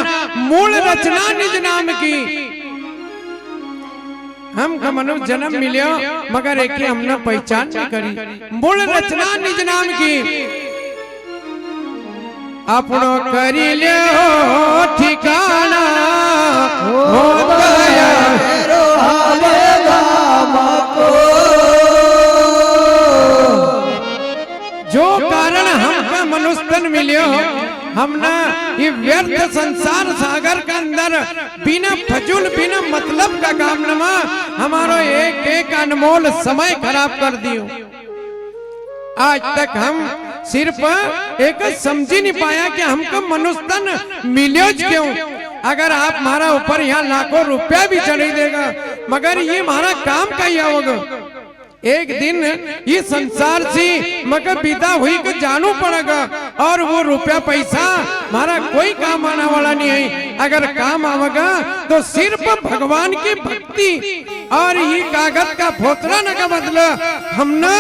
Speaker 2: मूल रचना निज नाम की। हम का मनुष्य जन्म मिलियो मगर एक हमने पहचान नहीं करी। मूल रचना निज नाम की अपनो करी ले ठिकाना हो गया मेरो हरे धाम को। जो कारण हमका मनुष्य तन मिलियो हमने ये व्यर्थ संसार सागर के अंदर बिना फजूल बिना मतलब का काम नमा हमारो एक एक अनमोल समय खराब कर दियो। आज तक हम सिर्फ एक समझ ही नहीं पाया कि हमको मनुष्य तन मिलियो क्यों। अगर आप हमारा ऊपर यहाँ लाखों रुपया भी चढ़ी देगा मगर ये हमारा काम का ही होगा। एक दिन ये संसार से मगर विदा हुई को जानू पड़ेगा और वो रुपया पैसा हमारा कोई काम आने वाला नहीं है। अगर काम आवेगा तो सिर्फ भगवान की भक्ति और ये कागज का फोतरा न का मतलब हमने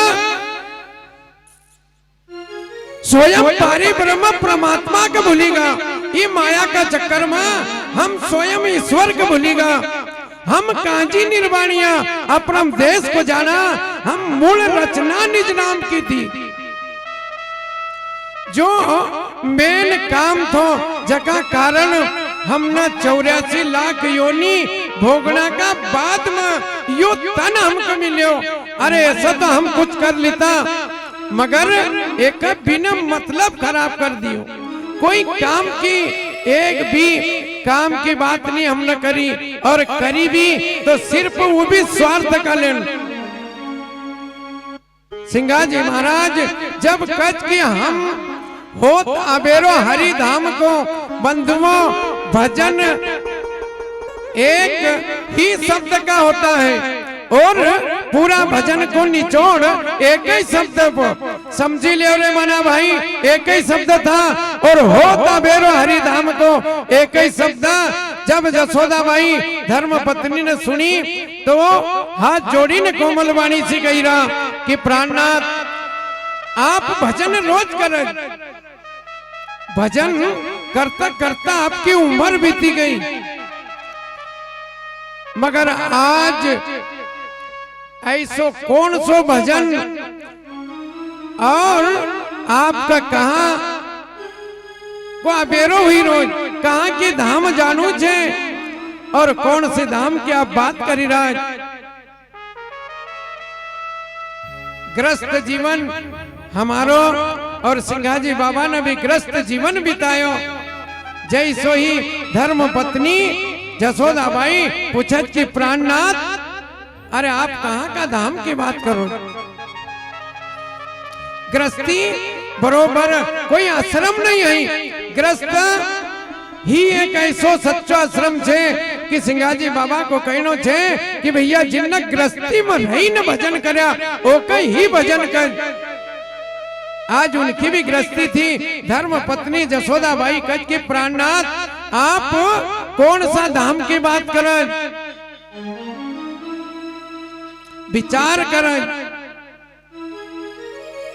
Speaker 2: स्वयं पारी ब्रह्म परमात्मा के भूलेगा। ये माया का चक्कर में हम स्वयं ईश्वर के भूलेगा। हम कांजी निर्वाणिया अपना देश को जाना, हम मूल रचना निज नाम की थी। जो मेन काम थो जका कारण हमने 84 लाख योनि भोगना का बाद में यो तन हमको मिलो। अरे ऐसा तो हम कुछ कर लेता, मगर एक बिना मतलब खराब कर दियो। कोई काम की एक भी काम की बात नहीं हमने करी, और करी भी तो सिर्फ वो भी स्वार्थ का लेन। सिंगाजी महाराज जब कच की हम होत अबेरो हरि धाम को बंधुओं, भजन एक ही शब्द का होता है और पूरा भजन को निचोड़ एक ही शब्द को समझी ले रे मना भाई, एक ही शब्द था। और होता बेरो हरि धाम को एक ही शब्द। जब जसोदा बाई धर्म पत्नी ने सुनी तो हाथ जोड़ी ने कोमल वाणी से कही रहा कि प्राणनाथ आप भजन रोज करें। भजन करता करता आपकी उम्र बीती गई, मगर आज ऐसो कौन सो भजन और आपका कहा को अबेरो हुई रोज कहा की धाम जानू छे और कौन से धाम की आप बात करी रहा। ग्रस्त जीवन हमारो और सिंघाजी बाबा ने भी ग्रस्त जीवन बितायो। जैसो ही धर्म पत्नी जसोदा बाई पूछत की प्राणनाथ अरे आप कहाँ का धाम की बात करो। ग्रस्ती बरोबर कोई आश्रम नहीं है, ग्रस्त ही एक ऐसो सच्चो आश्रम छे कि सिंगाजी बाबा को कहनो छे कि भैया जिन ग्रस्ती में रही न भजन करया ओ कई ही भजन कर। आज उनकी भी ग्रस्ती थी। धर्म पत्नी जसोदा बाई कच की प्राणनाथ आप कौन सा धाम की बात करें, विचार करें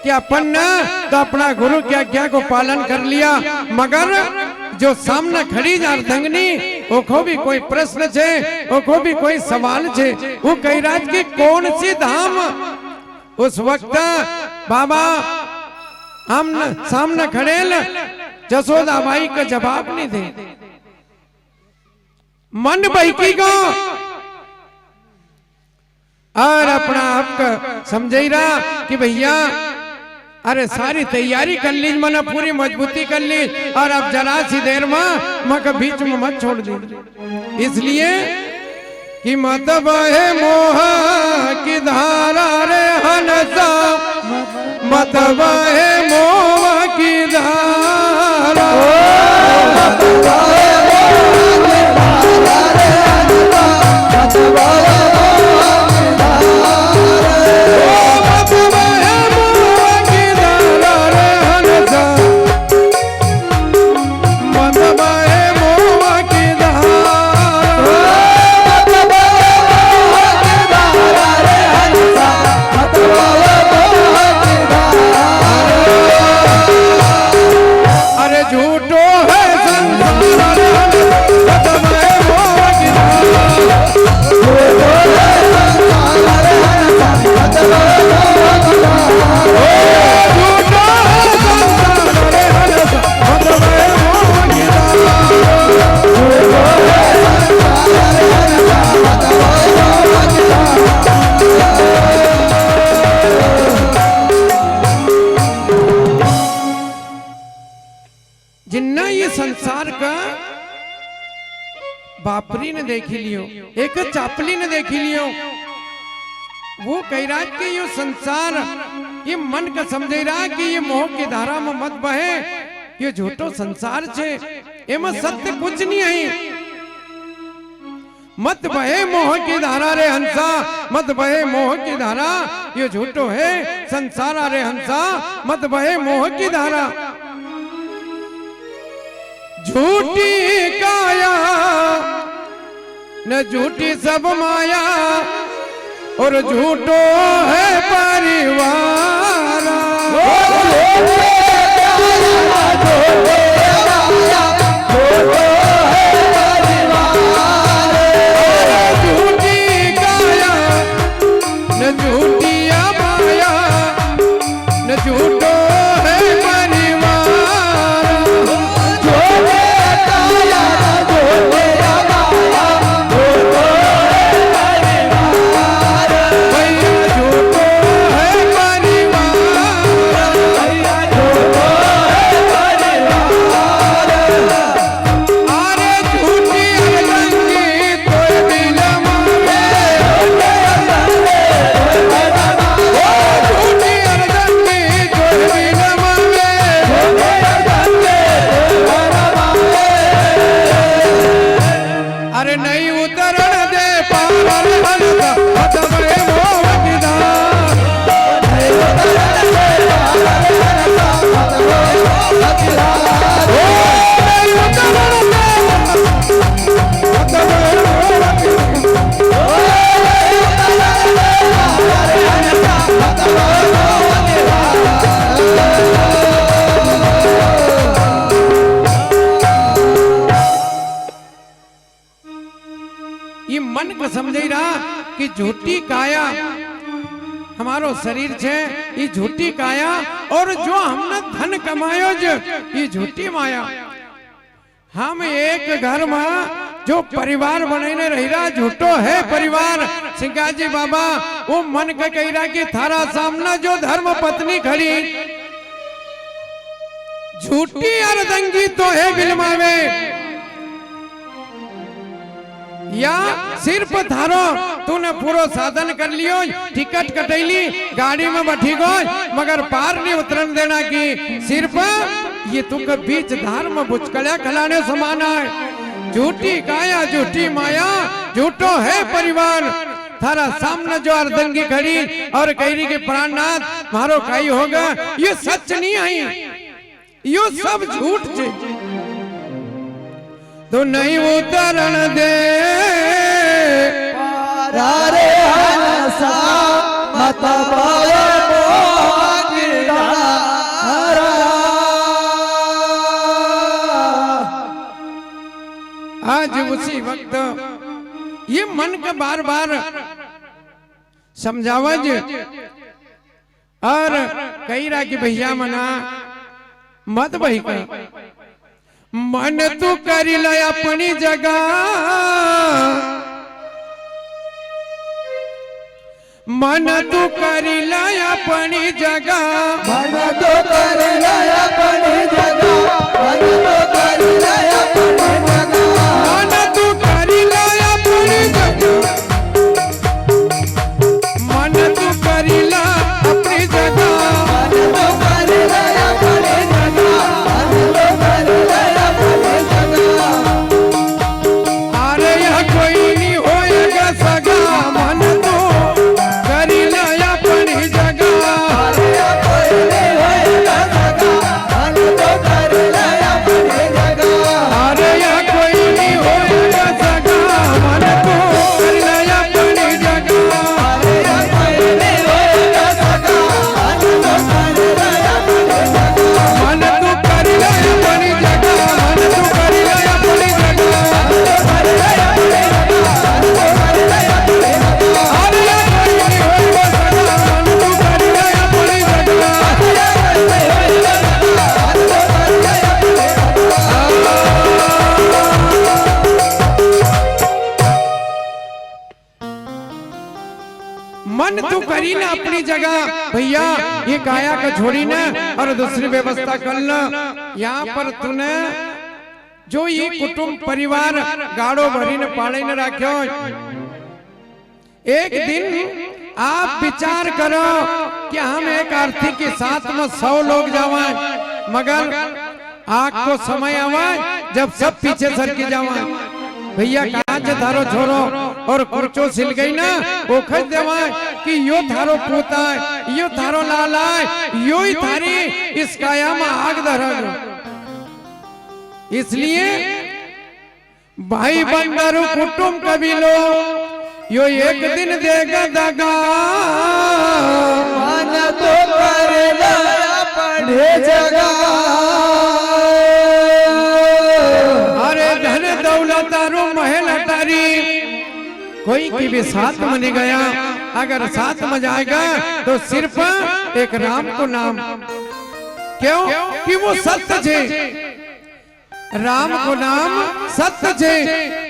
Speaker 2: कि अपन ने तो अपना गुरु क्या क्या को पालन कर लिया, मगर जो सामने खड़ी जा अर्धंगनी ओखो भी कोई प्रश्न छे, ओखो भी कोई सवाल छे। वो कही राज की कौन सी धाम। उस वक्त बाबा हम सामने खड़े जसोदा बाई का जवाब नहीं दे। मन बहकी को और अपना आपका समझ रहा कि भैया अरे सारी तैयारी कर ली, मैंने पूरी मजबूती कर ली और अब जरा सी देर में मैं बीच में मत छोड़ दी। इसलिए कि मत बहे मोह की धारा रे हनसा, मत बहे मोह की धारा, मत बहे मोह की धारा रे हनसा, मत बहे जिन्ना ये संसार का बापरी ने देखी लियो, एक चापली ने देखी लियो। वो कह रहा कि ये संसार ये मन का समझे रहा कि ये मोह की धारा में मत बहे, ये झूठो संसार छे, एम सत्य कुछ नहीं है। मत बहे मोह की धारा रे हंसा, मत बहे मोह की धारा, ये झूठो है संसार रे हंसा, मत बहे मोह की धारा। झूठी काया न झूठी सब माया और झूठो है परिवार। ये मन को समझे रहा कि झूठी काया हमारो शरीर छे, ये झूठी काया और जो हमने धन कमायो ये झूठी माया। हम एक घर में जो परिवार बनाने रही रहा झूठो है परिवार। सिंगाजी बाबा वो मन के कह रहा कि थारा सामना जो धर्म पत्नी खड़ी झूठी अर्धंगी तो है गिलमावे, या सिर्फ थारो तूने पूरा साधन कर लियो, टिकट कटैली, गाड़ी में बैठी गो, मगर पार नहीं उतरन देना की सिर्फ ये तू के बीच धार में बुचकड़िया खिलाने समाना है। झूठी काया झूठी माया झूठो है परिवार। थारा सामने जो अर्धंगी खड़ी और कह रही के प्राणनाथ मारो काई होगा, ये सच नहीं है, यो सब झूठ छे। तो नहीं उतरण दे
Speaker 1: रे हंसा मत
Speaker 2: आज उसी वक्त ये मन का बार बार समझावज और कही रहा कि भैया मना मत बही का मन तू करी ले अपनी जगह, मन तू करी ले अपनी जगह,
Speaker 1: मन तो कर ले अपनी जगह, मन तो कर ले अपनी जगह,
Speaker 2: मन तू करी ले अपनी जगह, मन तू करी ले अपनी जगह,
Speaker 1: मन तो कर ले अपनी जगह, मन तो कर ले अपनी जगह।
Speaker 2: अरे यह कोई नहीं होएगा सगा, मन तू करी ले अपनी जगह,
Speaker 1: अरे कोई नहीं होएगा सगा, मन तो कर ले अपनी जगह।
Speaker 2: अरे यह कोई नहीं होएगा सगा, मन तू करी ले अपनी जगह,
Speaker 1: अरे कोई नहीं होएगा सगा, मन तो कर ले अपनी जगह।
Speaker 2: मन तू करी ले अपनी जगह, मन तू करी ले अपनी जगह, अरे यह कोई नहीं होएगा सगा, मन तू करी ले अपनी जगह। मन तू करी ना अपनी जगह भैया, ये काया का छोड़ी ना और दूसरी व्यवस्था कर लो। यहाँ पर तूने जो ये कुटुंब परिवार गाड़ो भरी ने पाले ने रखो, एक दिन आप विचार करो कि हम एक आर्थिक के साथ में 100 लोग जावा, मगर आग को समय आवा जब सब पीछे सरकी जावा। भैया कहा जे थारो छोरो और कुर्चो सिल गई ना वो खज देवा कि यो थारो पोता है, यो थारो लाला है, यो ही थारी इस काया में आग धरग। इसलिए भाई बंदरू कुटुंब कबीलो यो एक दिन देगा दगा,
Speaker 1: मन तो कर ले अपनी जगह।
Speaker 2: अरे धन दौलत आरो महल हटारी कोई की भी साथ में नहीं गया, अगर साथ में जाएगा तो सिर्फ एक राम को नाम, क्यों कि वो सत्य छे, राम को नाम सत्य छे।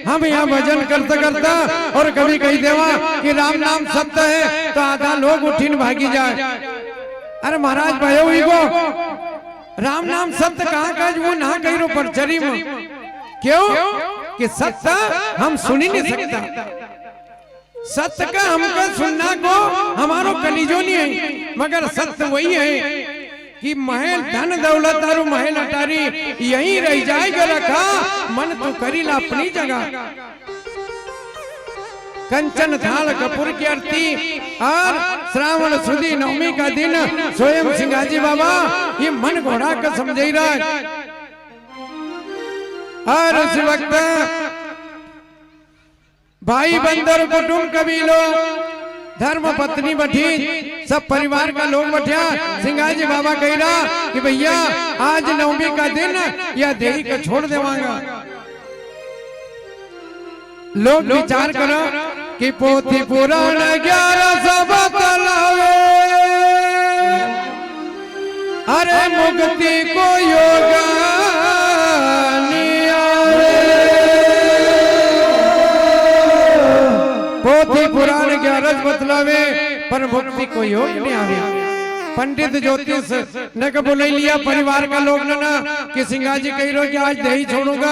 Speaker 2: हम यहाँ भजन करता करता और कभी कही देवा कि राम नाम सत्य है तो आधा लोग उठीन भागी जाए। अरे महाराज भयो ही को राम नाम सत्य कहाँ का वो ना कही रो परचरी में, क्यों कि सत्य हम सुन ही नहीं सकता। सत्य का हमको सुनना को हमारो कलीजो नहीं है, मगर सत्य वही है कि महल धन दौलत और महल अटारी यही रह जाएगा रखा, मन तो करी ला अपनी जगह। कंचन थाल कपूर की आरती और श्रावण सुदी नवमी का दिन स्वयं सिंगाजी बाबा ये मन घोड़ा का समझ रहा है। और उस वक्त भाई बंदर कुटुंब कबीलों धर्म पत्नी बैठी सब परिवार का लोग बैठा। सिंगाजी बाबा कह रहा कि भैया आज नवमी का दिन या देही का छोड़ देवांगा। लोग विचार करो कि पोथी पुराण 11 सब तलावे अरे मुक्ति को योगा पोथी पुराण 11 बतलावे पर मुक्ति को योग नहीं आवे। पंडित ज्योतिष ने का बोले लिया परिवार का लोग ना कि सिंगाजी कह रहे कि आज दही छोड़ूंगा।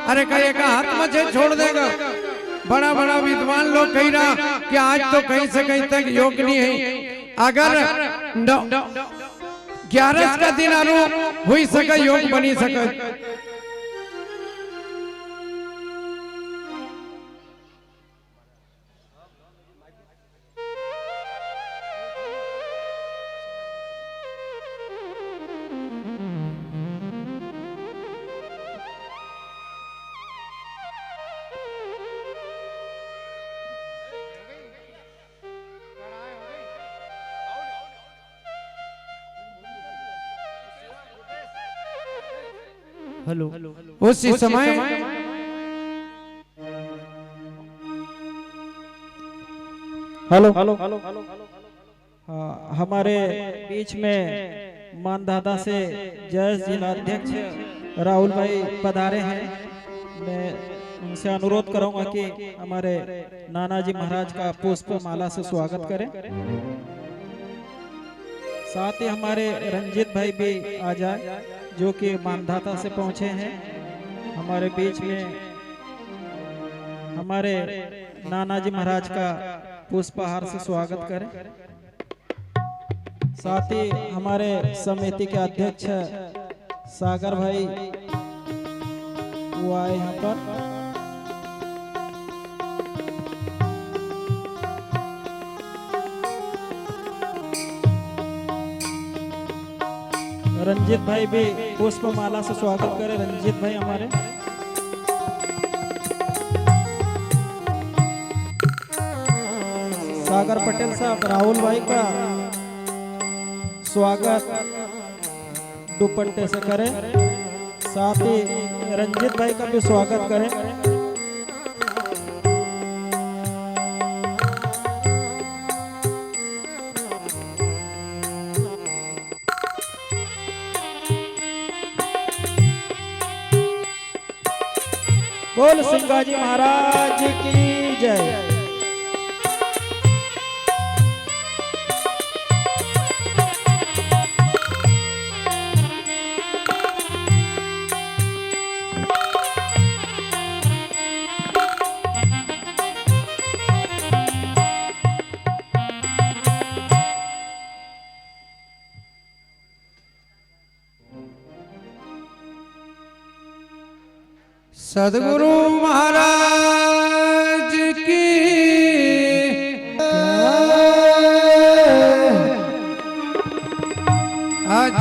Speaker 2: अरे कहे का हाथ में से छोड़ देगा। बड़ा बड़ा विद्वान लोग कह रहा कि आज तो कहीं से कहीं तक योग नहीं है। अगर 11 का दिन आरू हुई सके योग बनी सके।
Speaker 3: हेलो
Speaker 2: उसी समय
Speaker 3: हेलो हमारे बीच में मानदादा से जय जिलाध्यक्ष राहुल भाई पधारे हैं। मैं उनसे अनुरोध करूंगा कि हमारे नानाजी महाराज का पुष्प माला से स्वागत करें। साथ ही हमारे रंजीत भाई भी आ जाए जो कि मानधाता से पहुंचे हैं हमारे बीच में। हमारे नानाजी महाराज का पुष्पहार से स्वागत करें। साथ ही हमारे समिति के अध्यक्ष सागर भाई वो आए यहाँ पर। रंजीत भाई भी पुष्पमाला से स्वागत करें। रंजीत भाई हमारे सागर पटेल साहब राहुल भाई का स्वागत दुपट्टे से करें। साथ ही रंजीत भाई का भी स्वागत करें। बोल सिंगाजी महाराज की जय।
Speaker 2: सदगुरु महाराज की आज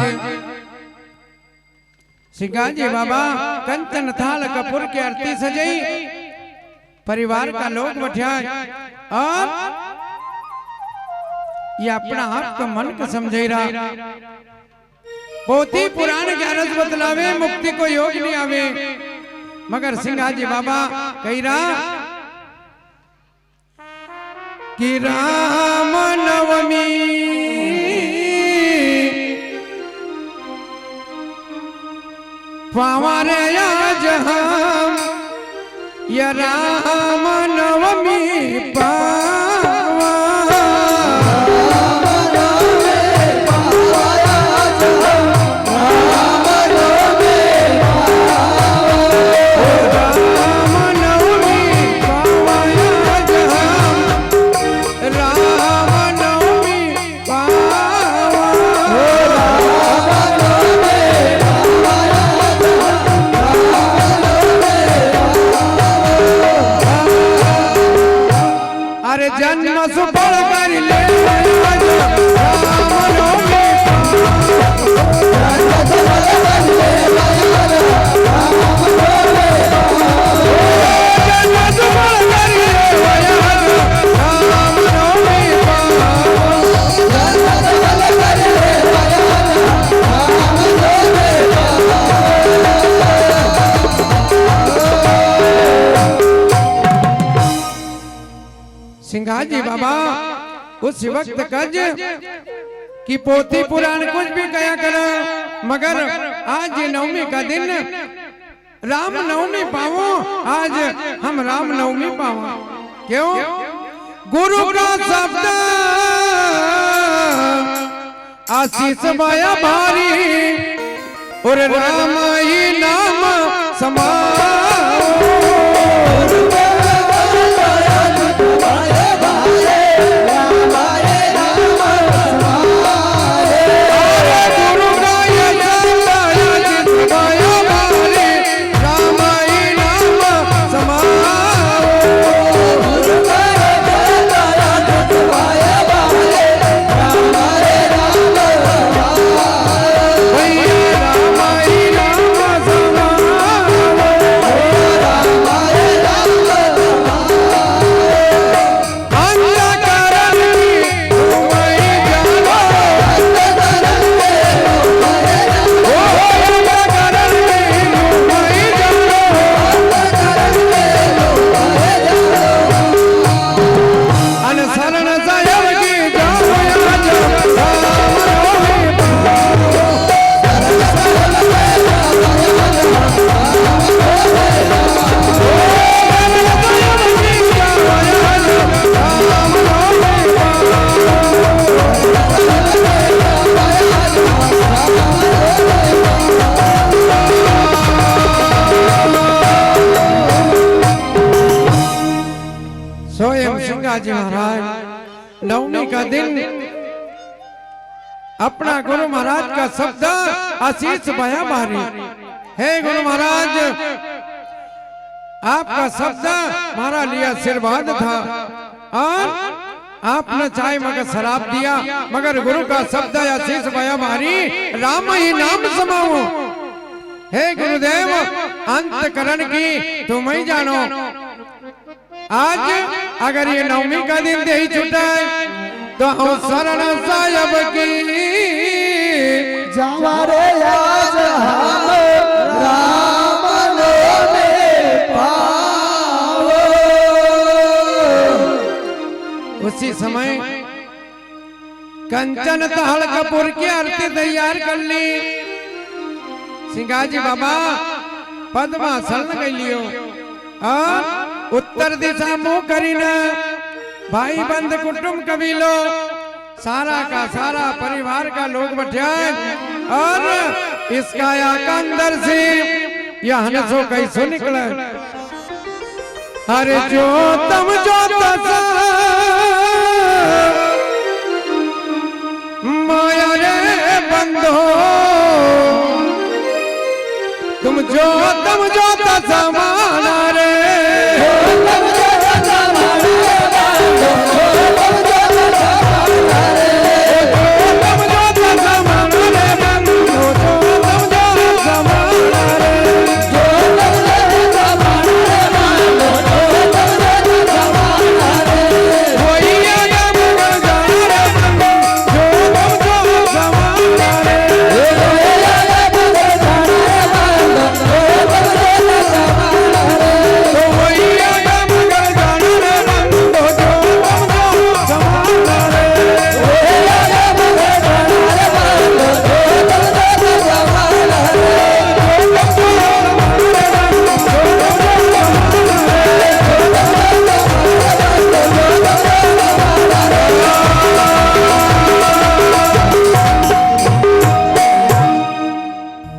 Speaker 2: सिंगाजी बाबा कंचन थाल कपूर की आरती सजाई। परिवार का लोग बैठा और ये अपना आप का मन को समझे रहा। पोथी पुराण 11 बतलावे मुक्ति को योग नहीं आवे। मगर सिंगाजी बाबा कह रहा कि राम नवमी पावारे आज हम या राम नवमी पावा। सिंगाजी बाबा उस वक्त कज कि पोथी पुराण कुछ भी कया कर, मगर आज ये नवमी का दिन राम नवमी पावो, आज हम राम नवमी पावो। क्यों? गुरु का शब्द आशीष माया भारी और राम ही नाम समाओ। जी महाराज नवमी का दिन अपना गुरु महाराज का शब्द आशीष बया बारी है। गुरु महाराज आपका शब्द हमारा लिया आशीर्वाद था और आपने चाहे मगर शराब दिया, मगर गुरु का शब्द आशीष बया बारी राम ही नाम समाओ। हे गुरुदेव अंतकरण की तुम ही जानो। आज अगर ये नवमी का दिन दे ही छूटा है तो हम शरण साहब की
Speaker 1: जवारे आज हम राम नवमी पाओ।
Speaker 2: उसी समय कंचन तहल कपूर की आरती तैयार कर ली। सिंगाजी बाबा पद्मासन कर लियो और उत्तर दिशा मुंह करीना भाई बंद कुटुंब कबीलो सारा का सारा परिवार का लोग बैठा और इसका का अंदर से यह नसो कैसो निकला। अरे जो तम जो माया रे बंदो तुम जो तम जो समाना रे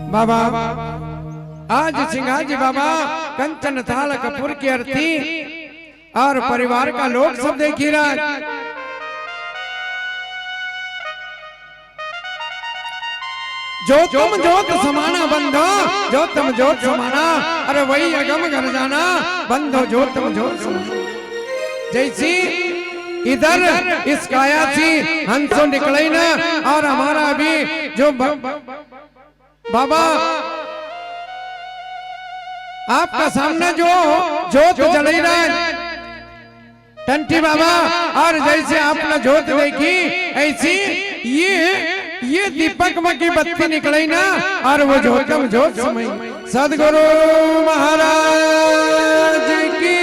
Speaker 2: बाबा आज सिंगाजी बाबा कंचन थाल कपूर की आरती और परिवार का लोग सब देखी रहा। जो तुम जोत समाना बंधो जो तुम जोत समाना अरे वही अगम घर जाना बंधो जो तुम जोत समाना। जैसी इधर इस काया से हंसो निकले ना और हमारा भी जो बाबा आपका सामने जो जोत जल रहा है टंटी बाबा और जैसे आपने जोत देखी ऐसी ये दीपक में की बत्ती निकले ना और वो जोतम जोत समय सदगुरु महाराज की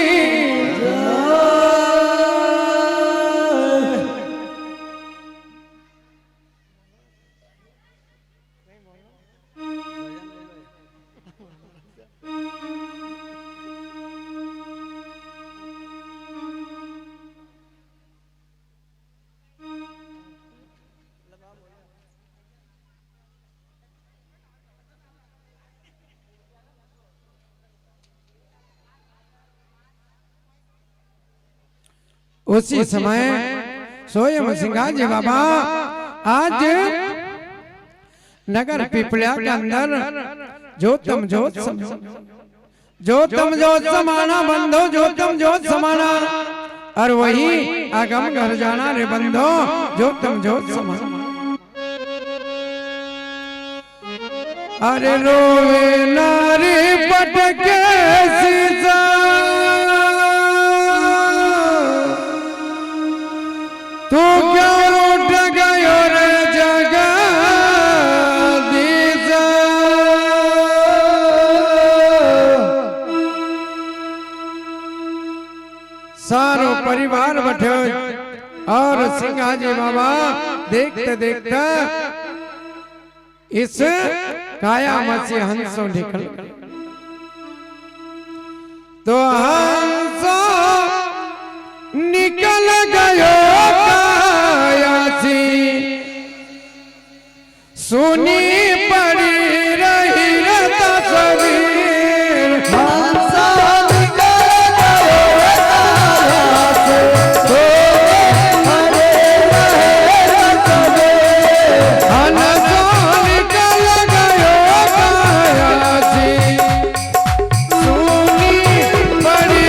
Speaker 2: उसी समय स्वयं सिंघा जी बाबा आज नगर पिपलिया के अंदर ज्योतम ज्योत समाना बंधो ज्योतम ज्योत समाना और वही आगम घर जाना रे बंधो ज्योतम ज्योत समाना। अरे रोवे नारी पटके सीसा तू क्यों उठ गयो रे जगदीश। सारो परिवार बैठे और सिंघाजी बाबा देखते देखते इस काया मसी हंसों निकल तो हंसो निकल गयो काया सी सुनी पड़ी रही तस्वीर।
Speaker 1: हंसो निकल गयो काया से हरे रहे तस्वीर।
Speaker 2: हंसो निकल गयो काया सी सुनी पड़ी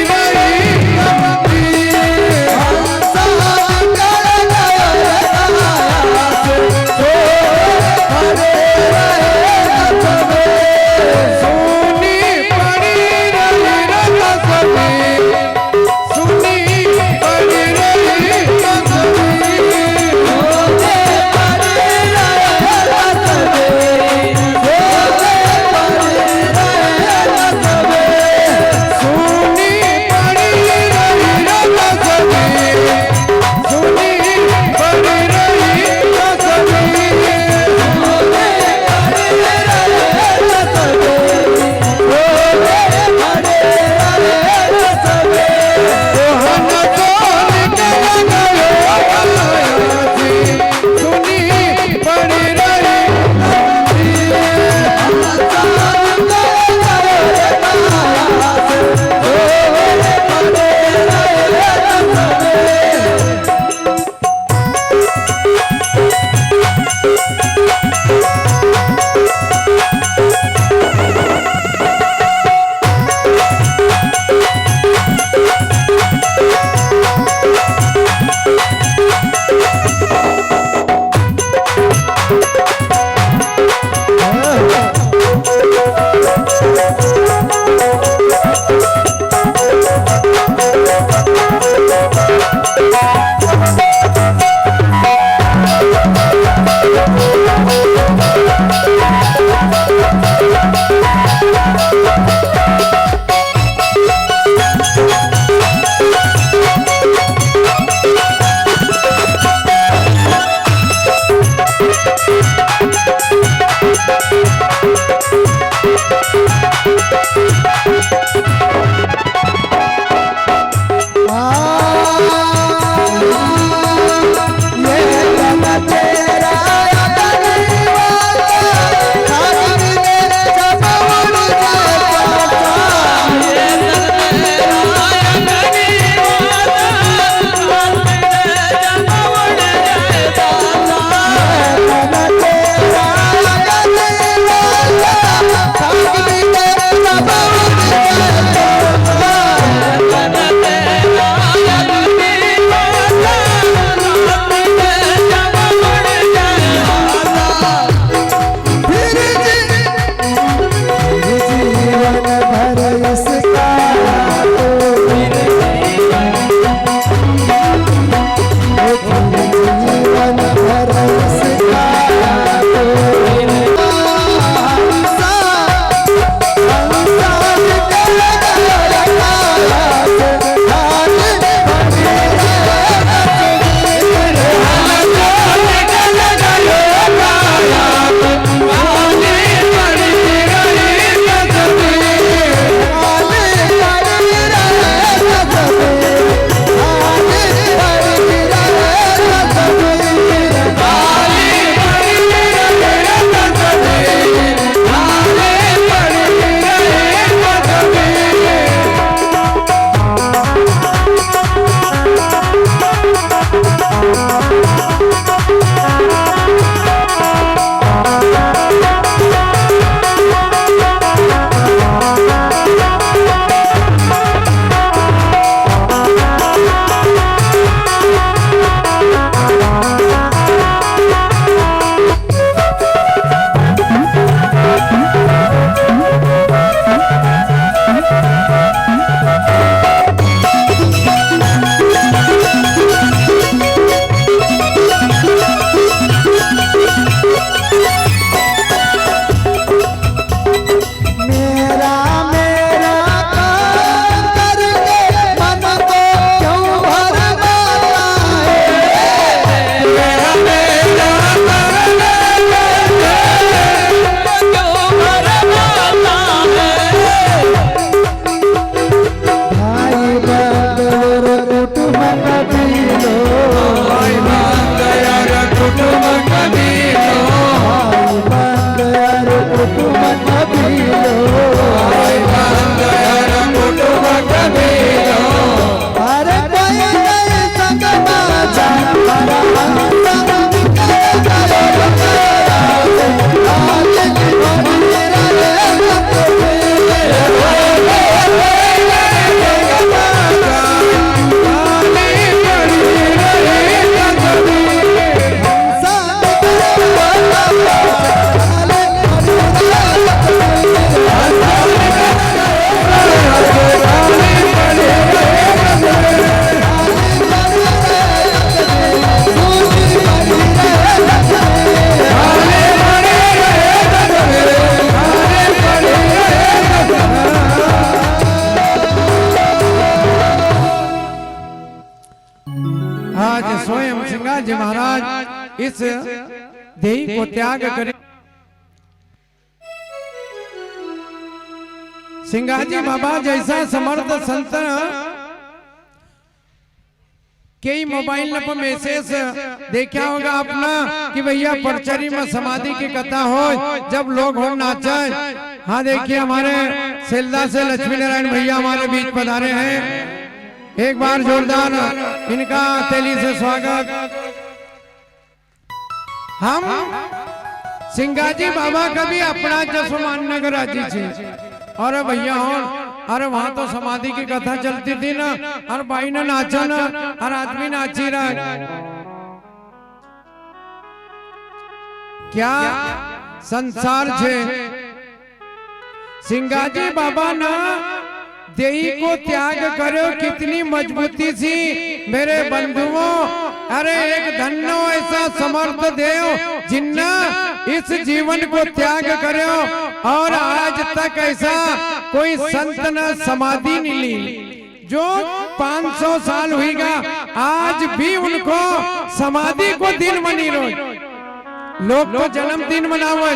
Speaker 1: अरे कोई नहीं सकता हमारा
Speaker 2: आज स्वयं सिंगाजी महाराज इस देही को त्याग करें। सिंगाजी बाबा जैसा समर्थ संत कई मोबाइल पर मैसेज देखा होगा अपना कि भैया परचरी में समाधि की कथा हो जब लोग हो नाचे। हाँ देखिए हमारे सिलदा से लक्ष्मी नारायण भैया हमारे बीच पधारे हैं। एक बार जोरदार इनका तेली से स्वागत। हम सिंगाजी बाबा का भी अपना जसमान नगर राजी छे। अरे भैया हो अरे वहां तो समाधि की कथा चलती थी ना और भाई ने नाचा ना और आदमी नाची रहा। क्या संसार छे। सिंगाजी बाबा ना देही को त्याग करो कितनी मजबूती सी मेरे बंधुओं। अरे एक धन्नो ऐसा समर्थ देव जिन्ना इस जीवन को त्याग करो और आज तक ऐसा कोई संत न समाधि नहीं ली। जो 500 साल हुईगा आज भी उनको समाधि को दिन मनी रोज लोग तो जन्मदिन मनावे।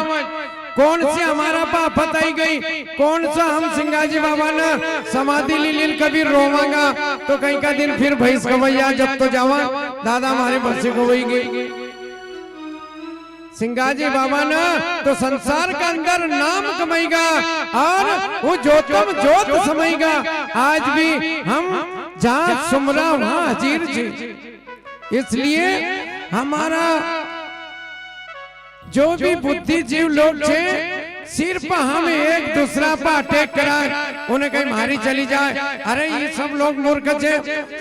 Speaker 2: कौन से हमारा पापत आई गई कौन सा हम सिंगाजी बाबा ने समाधि लील कभी रोवांगा तो कहीं का दिन फिर भैंस कवैया जब तो जावा दादा हमारे बच्चे को वही गई। सिंगाजी बाबा ने तो संसार के अंदर नाम कमाएगा और वो ज्योतम ज्योत समझेगा। आज भी हम जहाँ सुमरा वहाँ हाजिर थे। इसलिए हमारा जो भी बुद्धिजीव लोग थे सिर्फ हम एक दूसरा पर अटैक कराए उन्हें कहीं मारी चली जाए। अरे ये सब लोग मूर्ख थे।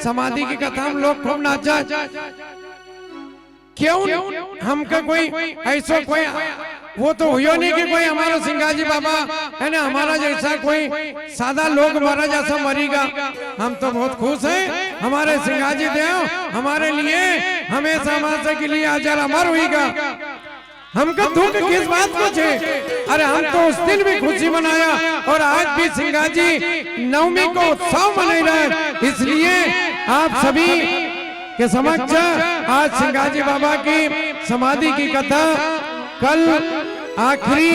Speaker 2: समाधि की कथा हम लोग खूब नाचा क्यों हमका कोई ऐसा कोई वो तो हुई नहीं कि कोई हमारा सिंगाजी बाबा है ना हमारा जैसा कोई सादा लोग हमारा जैसा मरेगा। हम तो बहुत खुश हैं हमारे सिंगाजी देव हमारे लिए हमेशा हमारे के लिए हजार अमर हुईगा। हमको दुख किस बात को छे। अरे हम तो उस दिन भी खुशी मनाया और आज भी सिंगाजी नवमी को उत्सव मना रहे। इसलिए आप सभी के समक्ष आज सिंगाजी बाबा की समाधि की कथा कल आखिरी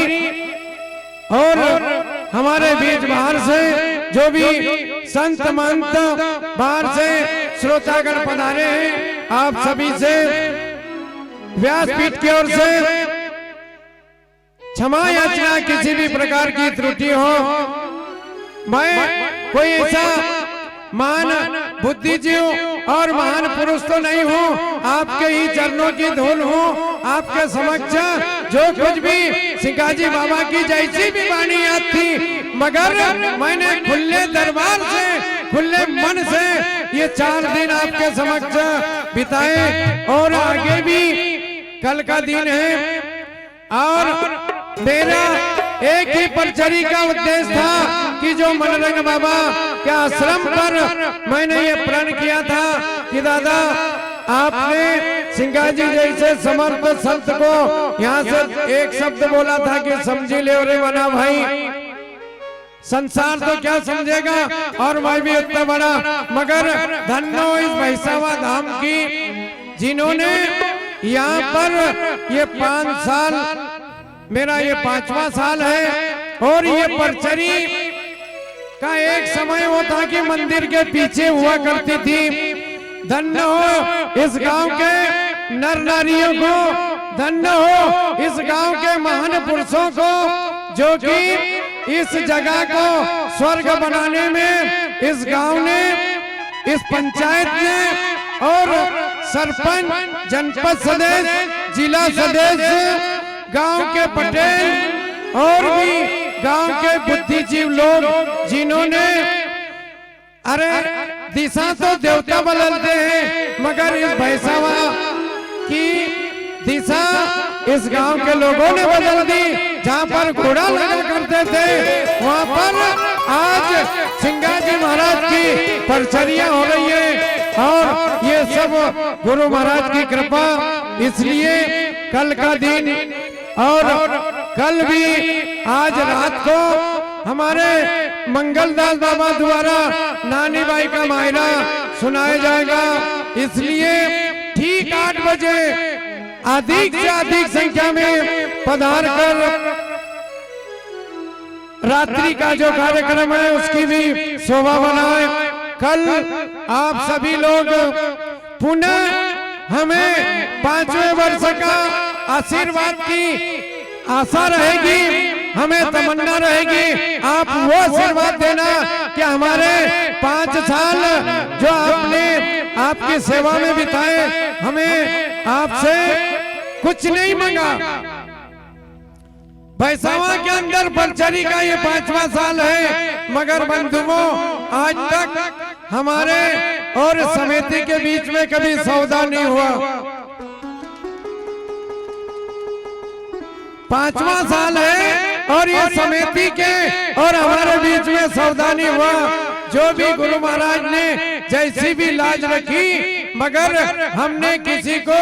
Speaker 2: और हमारे बीच बाहर से जो भी संत महंत बाहर से श्रोतागण पधारे हैं आप सभी से व्यासपीठ की ओर से क्षमा याचना किसी भी प्रकार की त्रुटि हो। मैं कोई ऐसा महान बुद्धिजीव और महान पुरुष तो नहीं हूँ आपके ही चरणों की धूल हूँ। आपके समक्ष जो कुछ भी सिंगाजी बाबा की जैसी भी वाणी याद थी मगर मैंने खुले दरबार से खुले मन से ये 4 दिन आपके समक्ष बिताए और आगे भी कल का दिन है। और मेरा एक ही परचरी का उद्देश्य था कि जो मनरंग बाबा के आश्रम पर मैंने ये प्रण किया था कि दादा आपने सिंगाजी जैसे समर्थ संत को यहाँ से एक शब्द बोला था कि समझी ले रे बना भाई संसार तो क्या समझेगा और मैं भी इतना बड़ा मगर धन्नो इस भैसावा धाम की जिन्होंने यहाँ पर ये 5 साल मेरा ये 5वां साल है और ये परचरी का एक समय वो था कि मंदिर के पीछे हुआ करती थी। धन्य हो इस गांव के नर नारियों को, धन्य हो इस गांव के महान पुरुषों को, जो कि इस जगह को स्वर्ग बनाने में इस गांव ने, इस पंचायत ने और सरपंच, जनपद सदस्य, जिला सदस्य, गांव के पटेल और भी गांव के बुद्धिजीवी लोग जिन्होंने, अरे दिशा तो देवता बदलते हैं मगर इस भैंसावा की दिशा इस गांव के लोगों ने बदल दी। जहां पर घोड़ा लगा करते थे वहां पर आज सिंगाजी महाराज की परचर्या हो रही है और ये सब गुरु महाराज की कृपा। इसलिए कल का दिन और कल भी आज रात को हमारे मंगलदास बाबा द्वारा नानी बाई का मायरा सुनाया जाएगा। इसलिए ठीक 8 बजे अधिक से अधिक संख्या में पधार कर रात्रि का जो कार्यक्रम है उसकी भी शोभा बनाए। कल आप सभी लोग पुनः हमें 5वें वर्ष का आशीर्वाद की आशा रहेगी, हमें तमन्ना रहेगी। आप वो आशीर्वाद देना कि हमारे 5 साल जो आपने आपकी सेवा में बिताए, हमें आपसे कुछ नहीं मांगा। भैंसावा के अंदर परचरी का ये 5वां साल है मगर बंधुओं आज तक हमारे और समिति के बीच में कभी सौदा नहीं हुआ। 5वां साल है और ये समिति के और हमारे बीच में सौदा नहीं हुआ। जो भी गुरु महाराज ने जैसी भी लाज रखी मगर हमने किसी को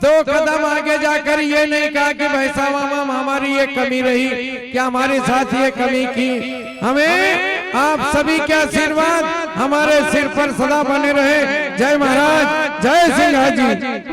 Speaker 2: 2 कदम आगे जाकर ये नहीं कहा कि भैंसावा में हमारी ये कमी रही, क्या हमारे साथ ये कमी की। हमें आप सभी के आशीर्वाद हमारे सिर पर सदा बने रहे। जय महाराज, जय सिंह जी।